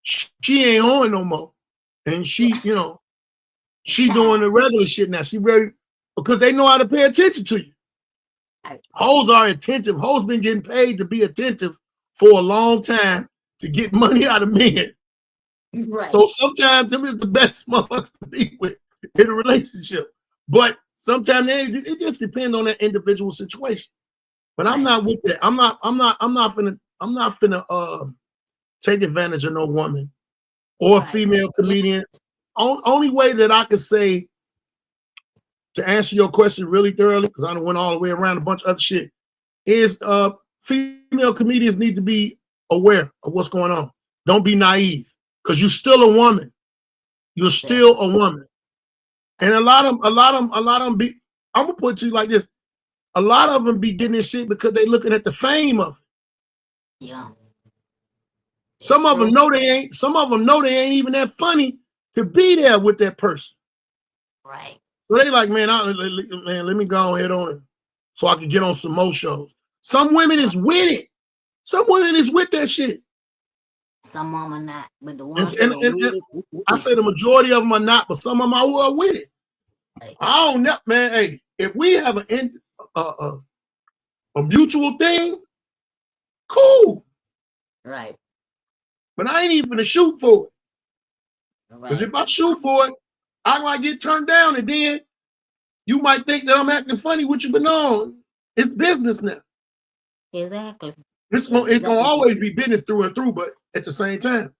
she ain't on no more, and she doing the regular shit now. She very because they know how to pay attention to you. Hoes are attentive. Hoes been getting paid to be attentive for a long time to get money out of men. Right. So sometimes them is the best motherfuckers to be with in a relationship. But sometimes it just depends on that individual situation. But I'm not with that. I'm not finna take advantage of no woman or a female comedian. Only way that I could say to answer your question really thoroughly, because I don't went all the way around a bunch of other shit, is female comedians need to be aware of what's going on. Don't be naive, because you're still a woman. You're still a woman. And a lot of them be, I'm gonna put it to you like this. A lot of them be getting this shit because they looking at the fame of it. Yeah. Some of them know they ain't even that funny to be there with that person. Right. So they like, man, let me go ahead on it so I can get on some more shows. Some women is with it. Some women is with that shit. Some of them are not, but the ones I say the majority of them are not, but some of them are with it. Right. I don't know, man. Hey, if we have a mutual thing, cool. Right. But I ain't even gonna shoot for it. Because if I shoot for it, I might get turned down, and then you might think that I'm acting funny with you, but no, it's business now. Exactly. It's gonna always be business through and through, but at the same time.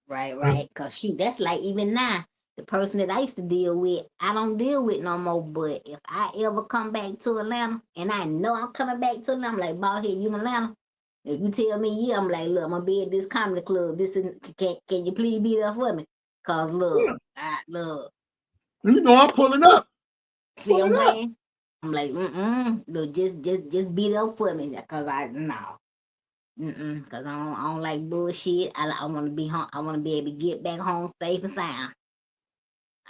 Right. Because shoot, that's like even now, the person that I used to deal with, I don't deal with no more. But if I ever come back to Atlanta, and I know I'm coming back to Atlanta, I'm like, Baldhead, you in Atlanta? If you tell me, yeah, I'm like, look, I'm gonna be at this comedy club. This is can you please be there for me? Cause look, look. You know I'm pulling up. See what I'm saying? I'm like, look, just be there for me, cause cause I don't like bullshit. I want to be home. I want to be able to get back home safe and sound.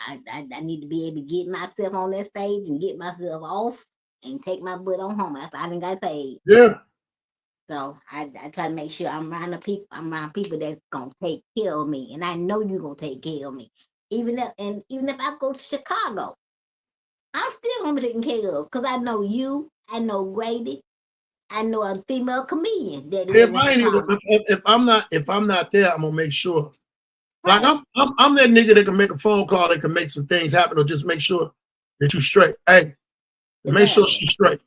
I need to be able to get myself on that stage and get myself off and take my butt on home after I done got paid. Yeah. So I try to make sure I'm around people that's gonna take care of me, and I know you're gonna take care of me. Even if I go to Chicago, I'm still gonna be taken care of because I know you, I know Grady, I know a female comedian that lives in Chicago. If I'm not there, I'm gonna make sure. Right. Like I'm that nigga that can make a phone call, that can make some things happen, or just make sure that you straight. Hey, make sure she's straight.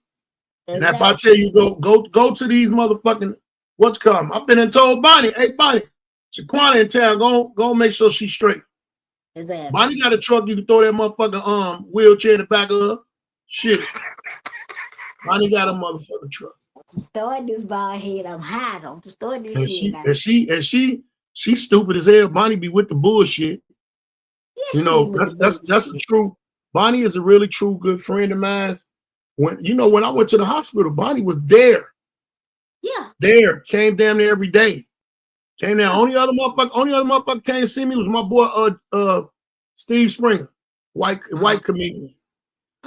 And if I tell you go to these motherfucking what's come, I've been and told Bonnie, hey Bonnie, Shaquena in town, go make sure she's straight. Exactly. Bonnie got a truck, you can throw that motherfucking wheelchair in the back of her. Shit. Bonnie got a motherfucking truck. To start this Baldhead, I'm high. Don't start this shit. And she's stupid as hell. Bonnie be with the bullshit. Yes, you know, that's the truth. Bonnie is a really true good friend of mine. When I went to the hospital, Bonnie was there. Yeah. There. Came down there every day. Came down. Only other motherfucker came to see me was my boy Steve Springer, white comedian.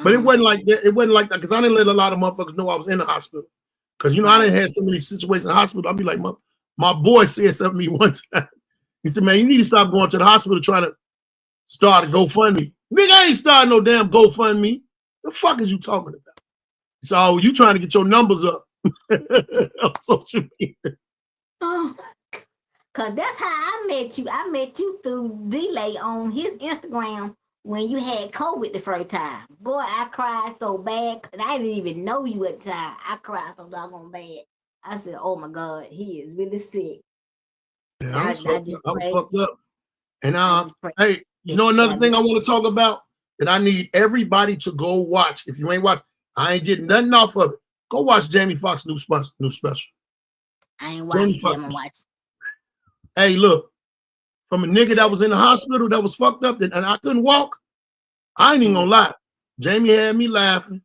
But it wasn't like that. It wasn't like that because I didn't let a lot of motherfuckers know I was in the hospital. Because I didn't have so many situations in the hospital. I'd be like, my boy said something to me one time. He said, man, you need to stop going to the hospital trying to start a GoFundMe. Nigga, I ain't starting no damn GoFundMe. The fuck is you talking about? So you trying to get your numbers up on social media. Oh, cause that's how I met you. I met you through Delay on his Instagram when you had COVID the first time. Boy, I cried so bad. And I didn't even know you at the time. I cried so doggone bad. I said, oh my God, he is really sick. Yeah, I'm fucked up. And hey, you know another thing I want to talk about that I need everybody to go watch. If you ain't watching, I ain't getting nothing off of it. Go watch Jamie Foxx's new special. I ain't watched it. I'm gonna watch it. Hey, look, from a nigga that was in the hospital that was fucked up and I couldn't walk, I ain't even gonna lie. Jamie had me laughing.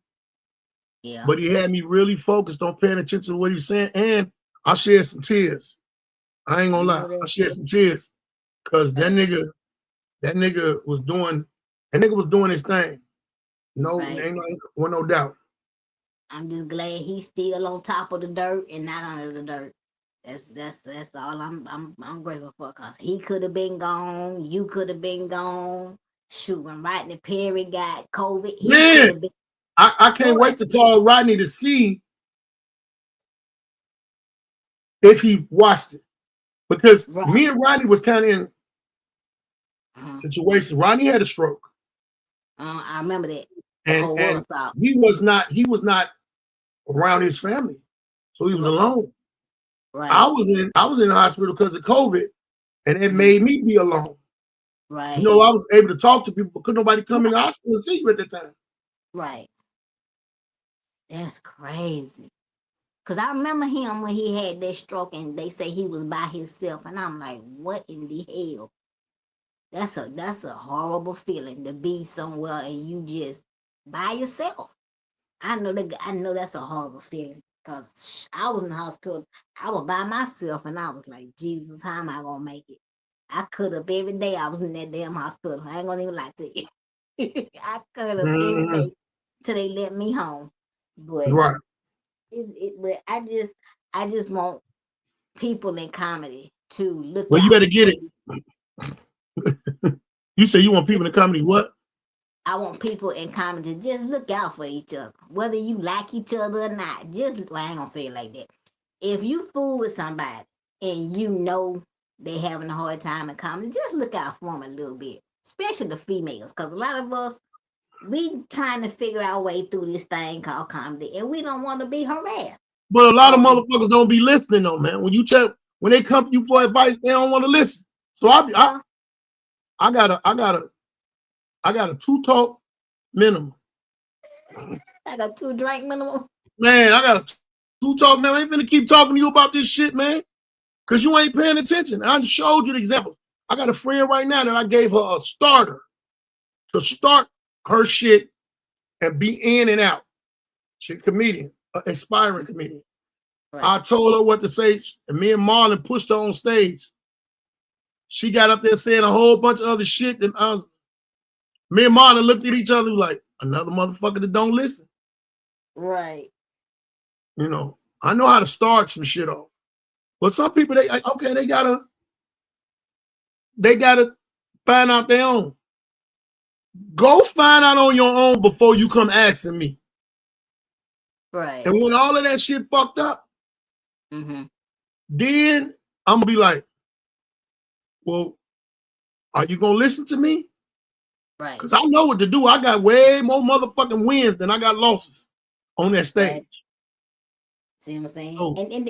Yeah. But he had me really focused on paying attention to what he was saying. And I shed some tears. I ain't gonna lie. I shed some tears. Cause that nigga was doing his thing. No, ain't no doubt. I'm just glad he's still on top of the dirt and not under the dirt. That's all I'm grateful for. Cause he could have been gone. You could have been gone. Shoot, when Rodney Perry got COVID, he could have been. I can't wait to call Rodney to see if he watched it. Because me and Rodney was kind of in situations. Rodney had a stroke. I remember that. And he was not around his family. So he was alone. Right. I was in the hospital because of COVID, and it made me be alone. Right. You know, I was able to talk to people, but couldn't nobody come in the hospital and see you at the time. Right. That's crazy. Cause I remember him when he had that stroke and they say he was by himself. And I'm like, what in the hell? That's a horrible feeling to be somewhere and you just by yourself. I know that's a horrible feeling. Cause I was in the hospital. I was by myself and I was like, Jesus, how am I gonna make it? I could have every day I was in that damn hospital. I ain't gonna even lie to you. I could have every day till they let me home. But but I just want people in comedy to look. Well, you better get it. You say you want people in comedy what? I want people in comedy to just look out for each other. Whether you like each other or not. I ain't gonna say it like that. If you fool with somebody and you know they having a hard time in comedy, just look out for them a little bit. Especially the females. Because a lot of us, we trying to figure our way through this thing called comedy, and we don't want to be harassed. But a lot of motherfuckers don't be listening though, man. When they come to you for advice, they don't want to listen. So I got a 2-talk minimum. I got 2 drink minimum. Man, I got a 2-talk minimum. I ain't finna keep talking to you about this shit, man. Cause you ain't paying attention. I just showed you the example. I got a friend right now that I gave her a starter to start her shit and be in and out. She's a comedian, an aspiring comedian. Right. I told her what to say, and me and Marlon pushed her on stage. She got up there saying a whole bunch of other shit. And me and Marlon looked at each other like, another motherfucker that don't listen. Right. You know, I know how to start some shit off. But some people, they gotta find out their own. Go find out on your own before you come asking me. Right. And when all of that shit fucked up, then I'm gonna be like, well, are you gonna listen to me? Right. Because I know what to do. I got way more motherfucking wins than I got losses on that stage. Right. See what I'm saying? Oh. And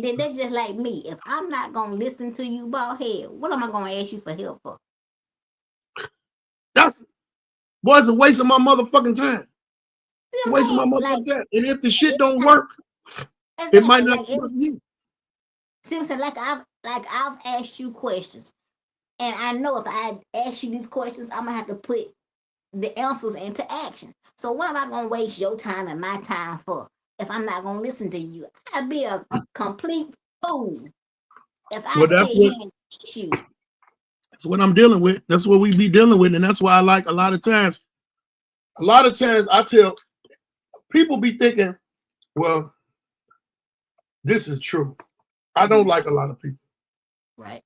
then they're just like me. If I'm not gonna listen to you, Baldhead, what am I gonna ask you for help for? It's a waste of my motherfucking time. Wasting my motherfucking time. And if the shit don't work, it might not work for you. See what I'm saying? Like I've asked you questions. And I know if I ask you these questions, I'm gonna have to put the answers into action. So what am I gonna waste your time and my time for if I'm not gonna listen to you? I'd be a complete fool if I sit here and teach you. That's what I'm dealing with. That's what we be dealing with, and that's why I like a lot of times I tell people be thinking, well, this is true. I don't like a lot of people. Right.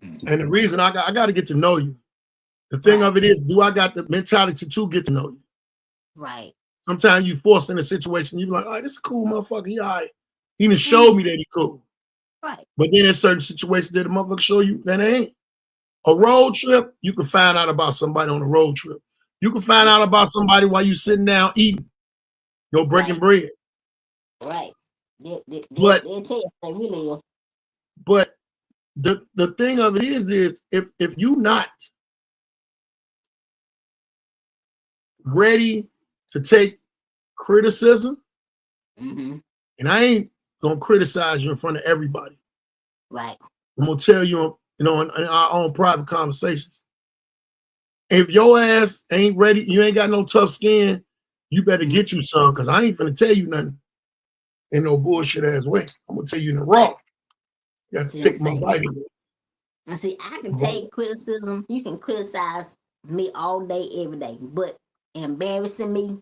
And the reason I got to get to know you. The thing of it is, do I got the mentality to get to know you? Right. Sometimes you force in a situation, you be like, all right, this is a cool motherfucker. He all right. He even showed me that he cool. Right. But then in certain situations that the motherfucker show you that it ain't. A road trip, you can find out about somebody on a road trip. You can find out about somebody while you sitting down eating. You're breaking bread. Right. They'll tell you they really are. But the thing of it is if you not ready to take criticism, And I ain't gonna criticize you in front of everybody. Right. I'm gonna tell you, in our own private conversations. If your ass ain't ready, you ain't got no tough skin, you better get you some, because I ain't gonna tell you nothing in no bullshit ass way. I'm gonna tell you in the raw. You have to take my vitamin. And see, I can take criticism. You can criticize me all day, every day, but embarrassing me.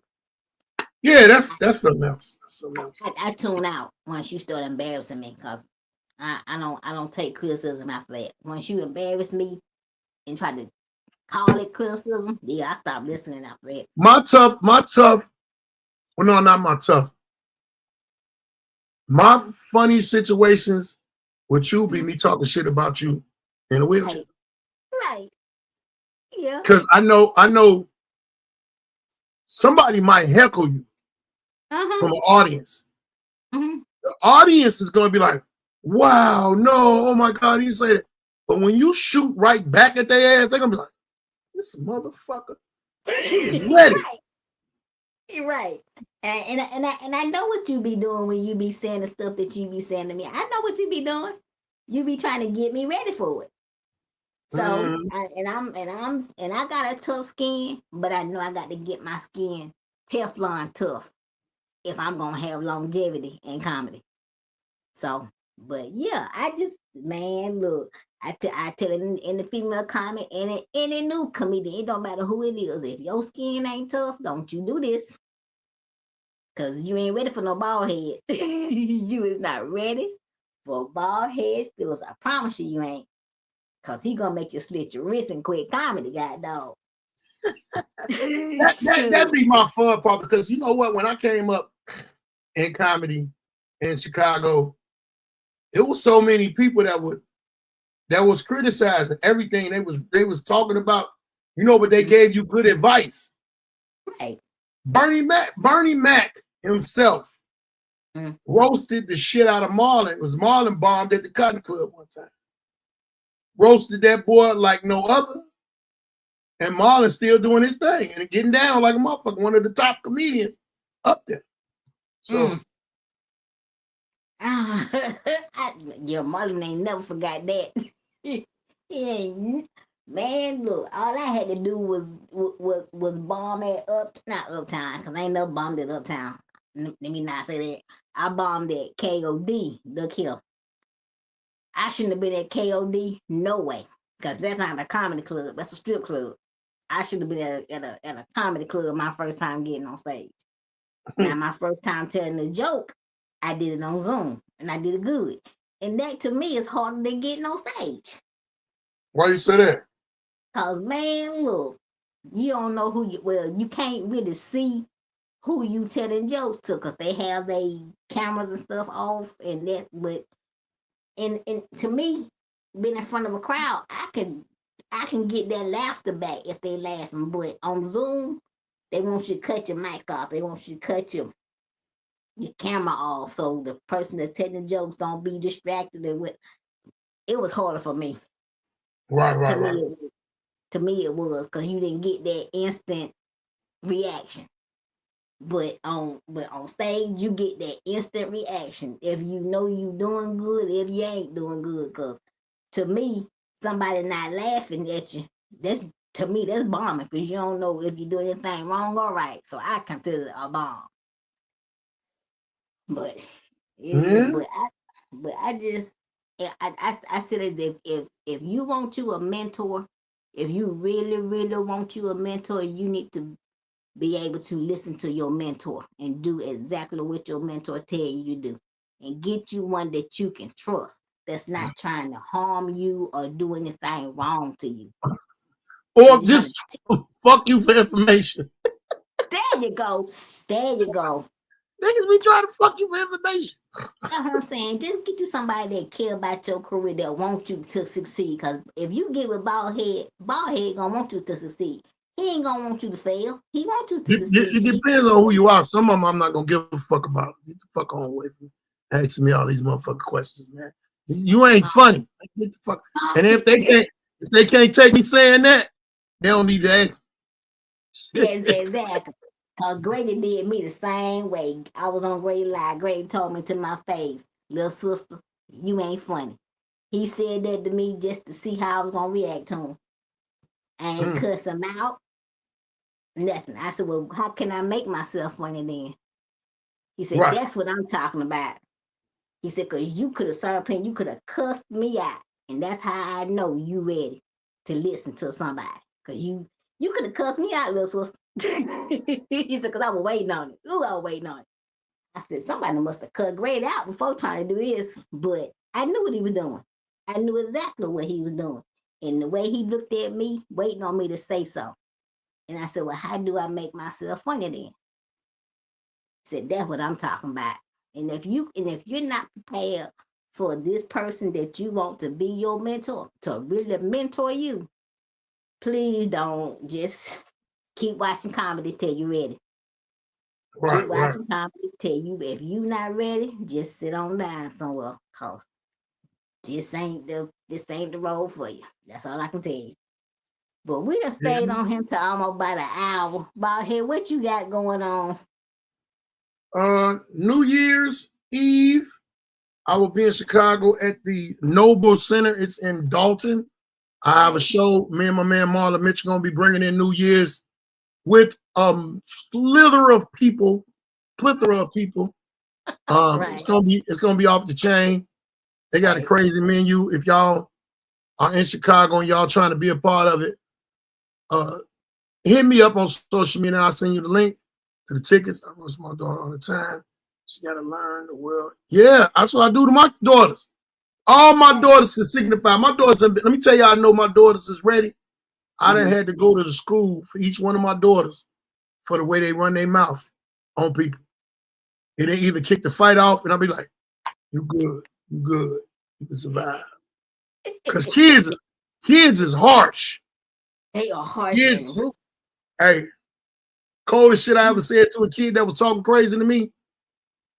Yeah, that's something else. That's something else. I tune out once you start embarrassing me, because I don't take criticism after that. Once you embarrass me and try to call it criticism, yeah, I stop listening after that. My tough. Well, no, not my tough. My funny situations with you be me talking shit about you in a wheelchair. Right. Yeah. Because I know somebody might heckle you from an audience. The audience is gonna be like, wow, no, oh my God, he said it. But when you shoot right back at their ass, they're gonna be like, this motherfucker. Right. You're right. And I know what you be doing when you be saying the stuff that you be saying to me. I know what you be doing. You be trying to get me ready for it. So I got a tough skin, but I know I got to get my skin Teflon tough if I'm gonna have longevity in comedy. So, but yeah, I just, man, look, I tell it in the female comedy, and any new comedian, it don't matter who it is. If your skin ain't tough, don't you do this. Because you ain't ready for no bald head. You is not ready for bald head Phillips. I promise you ain't. Because he going to make you slit your wrist and quit comedy, god dog. That'd be my fun part, because you know what? When I came up in comedy in Chicago, it was so many people that was criticizing everything they was talking about, but they gave you good advice. Right. Bernie Mac himself roasted the shit out of Marlon. It was Marlon bombed at the Cotton Club one time. Roasted that boy like no other. And Marlon's still doing his thing and getting down like a motherfucker, one of the top comedians up there. So your Marlon ain't never forgot that. Man, look, all I had to do was bomb at not Uptown, because I ain't never bombed at Uptown. Let me not say that. I bombed at KOD, Look Here. I shouldn't have been at KOD, no way, because that's not a comedy club. That's a strip club. I should have been at a comedy club my first time getting on stage. Now, my first time telling a joke, I did it on Zoom, and I did it good. And that, to me, is harder than getting on stage. Why you say that? Because, man, look, you don't know you can't really see who you telling jokes to, because they have their cameras and stuff off, and that, but and to me, being in front of a crowd, I can get that laughter back if they laughing. But on Zoom, they want you to cut your mic off. They want you to cut your camera off, so the person that's telling jokes don't be distracted. It was harder for me. Right. To me, it was, because you didn't get that instant reaction. But on stage, you get that instant reaction. If you know you doing good, if you ain't doing good. Because to me, somebody not laughing at you, that's bombing, because you don't know if you're doing anything wrong or right. So I consider it a bomb. But I said, if you want you a mentor, if you really, really want you a mentor, you need to be able to listen to your mentor and do exactly what your mentor tell you to do, and get you one that you can trust, that's not trying to harm you or do anything wrong to you. Or just fuck you for information. There you go. Niggas be trying to fuck you for information. That's what I'm saying. Just get you somebody that care about your career, that want you to succeed. Because if you get with Baldhead gonna want you to succeed. He ain't gonna want you to fail. He wants you to succeed. It depends on who you are. Some of them I'm not gonna give a fuck about. Get the fuck on with me. Asking me all these motherfucking questions, man. You ain't funny. Get the fuck. And if they can't take me saying that, they don't need to ask. Yes, exactly. Cause Grady did me the same way. I was on Grady Live. Grady told me to my face, little sister, you ain't funny. He said that to me just to see how I was gonna react to him. I ain't cuss him out. Nothing. I said, well, how can I make myself funny then? He said, Right. that's what I'm talking about. He said, because you could have served him, you could have cussed me out. And that's how I know you ready to listen to somebody. Because you could have cussed me out, little sister. He said, because I was waiting on it. Ooh, I was waiting on it. I said, somebody must have cut Grady out before trying to do this. But I knew what he was doing. I knew exactly what he was doing. And the way he looked at me, waiting on me to say so. And I said, well, how do I make myself funny then? He said, that's what I'm talking about. And if you're not prepared for this person that you want to be your mentor, to really mentor you, please don't just keep watching comedy till you're ready. Right, keep watching comedy till you, if you're not ready, just sit on down somewhere. Cause this ain't the role for you. That's all I can tell you. But we just stayed on him till almost about an hour. Baldhead, what you got going on? New Year's Eve, I will be in Chicago at the Noble Center. It's in Dalton. I have a show. Me and my man Marlon Mitch are gonna be bringing in New Year's with plethora of people. Right. It's gonna be off the chain. They got a crazy menu. If y'all are in Chicago and y'all trying to be a part of it, hit me up on social media and I'll send you the link to the tickets. I rush my daughter all the time. She got to learn the world. Yeah, that's what I do to my daughters. All my daughters can signify. My daughters, let me tell you, I know my daughters is ready. I done had to go to the school for each one of my daughters for the way they run their mouth on people. And they either kick the fight off and I'll be like, you good, you can survive. Because kids is harsh. They are harsh. Kids, hey, coldest shit I ever said to a kid that was talking crazy to me.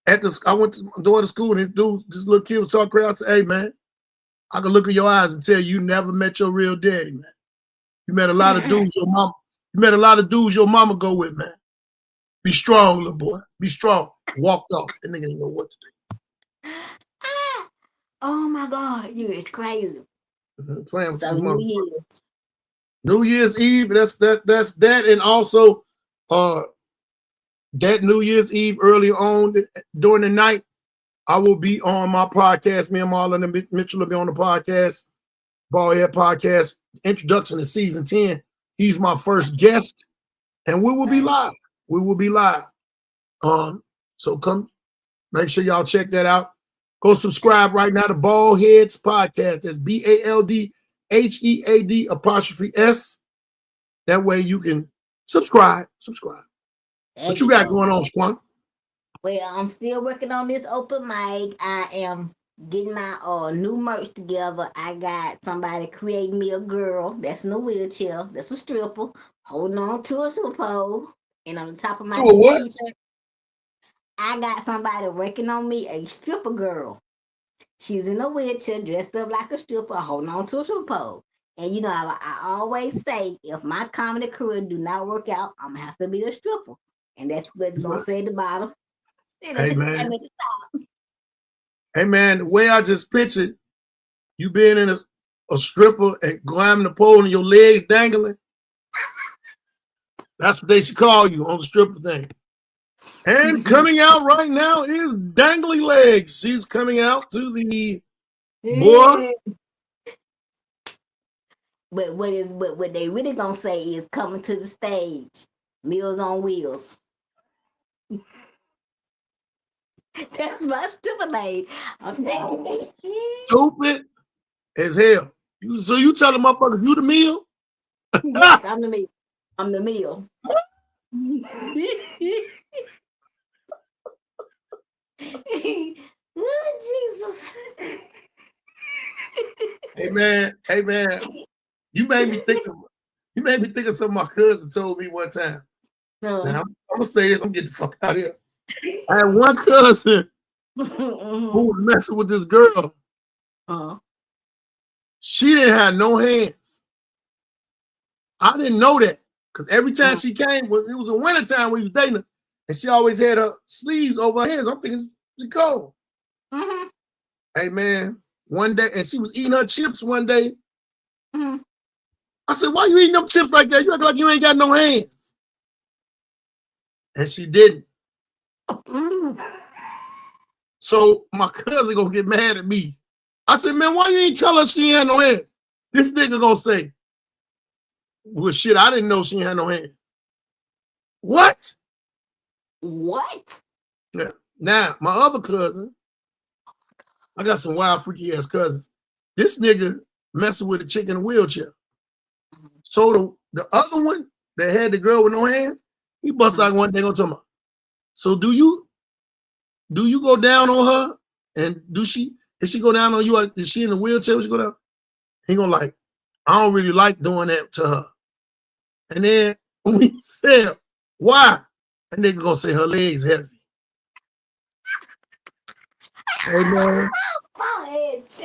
I went to my daughter's school and this little kid was talking crazy. I said, hey man, I can look in your eyes and tell you never met your real daddy, man. You met a lot of dudes your mama go with, man. Be strong, little boy. Be strong. Walked off. That nigga didn't know what to do. Oh my God, you is crazy. Playing with so New Year's Eve. That's that, and also that New Year's Eve early on during the night, I will be on my podcast. Me and Marlon Mitchell will be on the podcast, Baldhead Podcast, introduction to season 10. He's my first guest, and we will be live. We will be live. So come, make sure y'all check that out. Go subscribe right now to Baldhead's podcast. That's BALDHEAD''S. That way you can subscribe. What you got going on, Squan? Well, I'm still working on this open mic. I am getting my new merch together. I got somebody creating me a girl that's in a wheelchair. That's a stripper holding on to a pole. And on the top of my t-shirt, I got somebody working on me a stripper girl. She's in a wheelchair, dressed up like a stripper, holding on to a stripper pole. And you know, I always say, if my comedy career do not work out, I'm gonna have to be a stripper. And that's what it's gonna say at the bottom. Hey man, the way I just pictured you being in a stripper and climbing the pole and your legs dangling, that's what they should call you on the stripper thing. And coming out right now is Dangly Legs. She's coming out to the boy. But what they really gonna say is coming to the stage. Meals on Wheels. That's my stupid name. Stupid as hell. So you telling motherfuckers you the meal? Yes, I'm the meal. I'm the meal. Oh, Jesus. Hey man. You made me think of something my cousin told me one time. Now, I'm gonna say this, I'm gonna get the fuck out of here. I had one cousin who was messing with this girl. She didn't have no hands. I didn't know that Because every time she came, it was a winter time when he was dating her, and she always had her sleeves over her hands. I'm thinking she's cold. Mm-hmm. Hey man, one day, and she was eating her chips one day. Mm-hmm. I said, "Why you eating them chips like that? You act like you ain't got no hands." And she didn't. Mm-hmm. So my cousin gonna get mad at me. I said, "Man, why you ain't tell her she ain't had no hands?" This nigga gonna say, "Well, shit, I didn't know she ain't had no hands." What? What? Yeah. Now, my other cousin, I got some wild, freaky ass cousins. This nigga messing with a chick in a wheelchair. So the other one that had the girl with no hands, he bust out one day on talking about, so do you go down on her? And if she go down on you, is she in the wheelchair when she go down? He gonna like, I don't really like doing that to her. And then we said, why? That nigga gonna say her legs heavy. Hey man,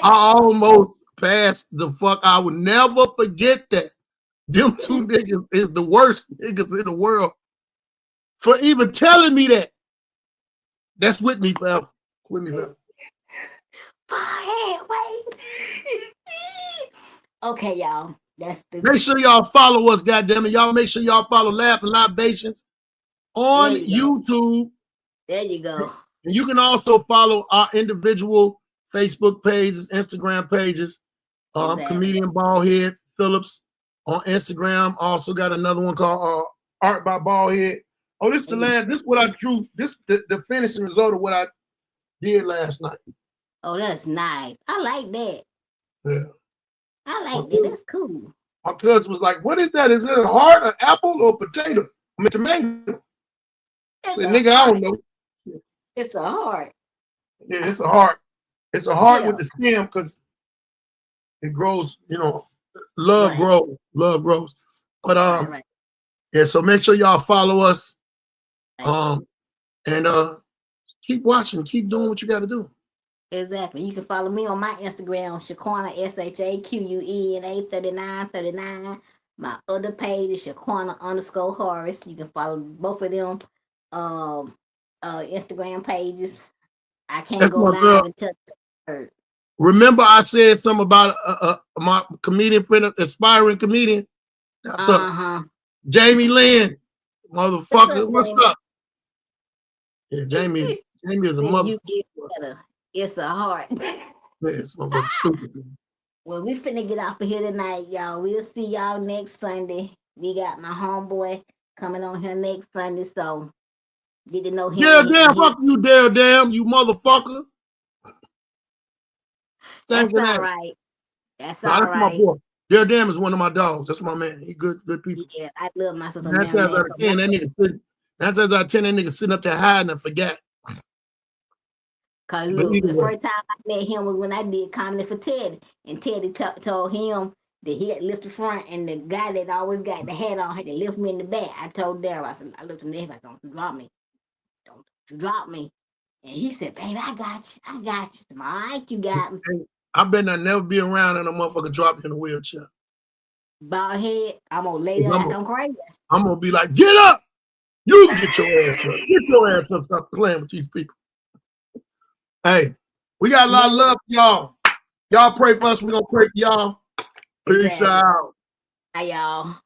I almost passed the fuck. I would never forget that. Them two niggas is the worst niggas in the world for even telling me that. That's with me forever. With me forever. Wait. Okay, y'all. That's the. Make sure y'all follow us, goddammit. Y'all make sure y'all follow Laughing Libations on YouTube. There you go. And you can also follow our individual Facebook pages, Instagram pages. Exactly. Comedian Baldhead Phillips on Instagram. Also got another one called Art by Baldhead. Oh, this is the last. This is what I drew. This the finishing result of what I did last night. Oh, that's nice. I like that. Yeah. I like that. That's cool. My cousin was like, "What is that? Is it a heart, an apple, or potato? I mean, tomato?" I said, "Nigga, I don't know." It's a heart. Yeah, it's a heart. It's a heart with the stem because it grows. You know, love grows. Love grows. But yeah. So make sure y'all follow us. And keep watching. Keep doing what you got to do. Exactly. You can follow me on my Instagram, Shaquena, SHAQUENA 3939. My other page is Shaquena_Horace. You can follow both of them Instagram pages. I can't go live and touch her. Remember, I said something about my comedian friend, aspiring comedian. That's up. Jamie Lynn, motherfucker. What's up? Yeah, Jamie is a mother. You get better. It's a heart. It's stupid. Well, we finna get off of here tonight, y'all. We'll see y'all next Sunday. We got my homeboy coming on here next Sunday, so get to know him. Yeah, damn, fuck you, damn, you motherfucker. That's all right. That's all right. My boy. Damn is one of my dogs. That's my man. He good people. Yeah, I love my sister. 9 times out of 10, that nigga sitting up there hiding and forgot. Cause look, the first time I met him was when I did comedy for Teddy, and Teddy told him that he had to lift the front, and the guy that always got the hat on had to lift me in the back. I told Darryl, I said, I looked at him, I said, don't you drop me. Don't you drop me. And he said, baby, I got you. I got you. All right, you got me. I bet I never be around and a motherfucker drop you in a wheelchair. Baldhead, I'm gonna lay there like I'm crazy. I'm gonna be like, get up! You get your ass up. Get your ass up. Stop playing with these people. Hey, we got a lot of love for y'all. Y'all pray for us. We're gonna pray for y'all. Peace out. Hi, y'all.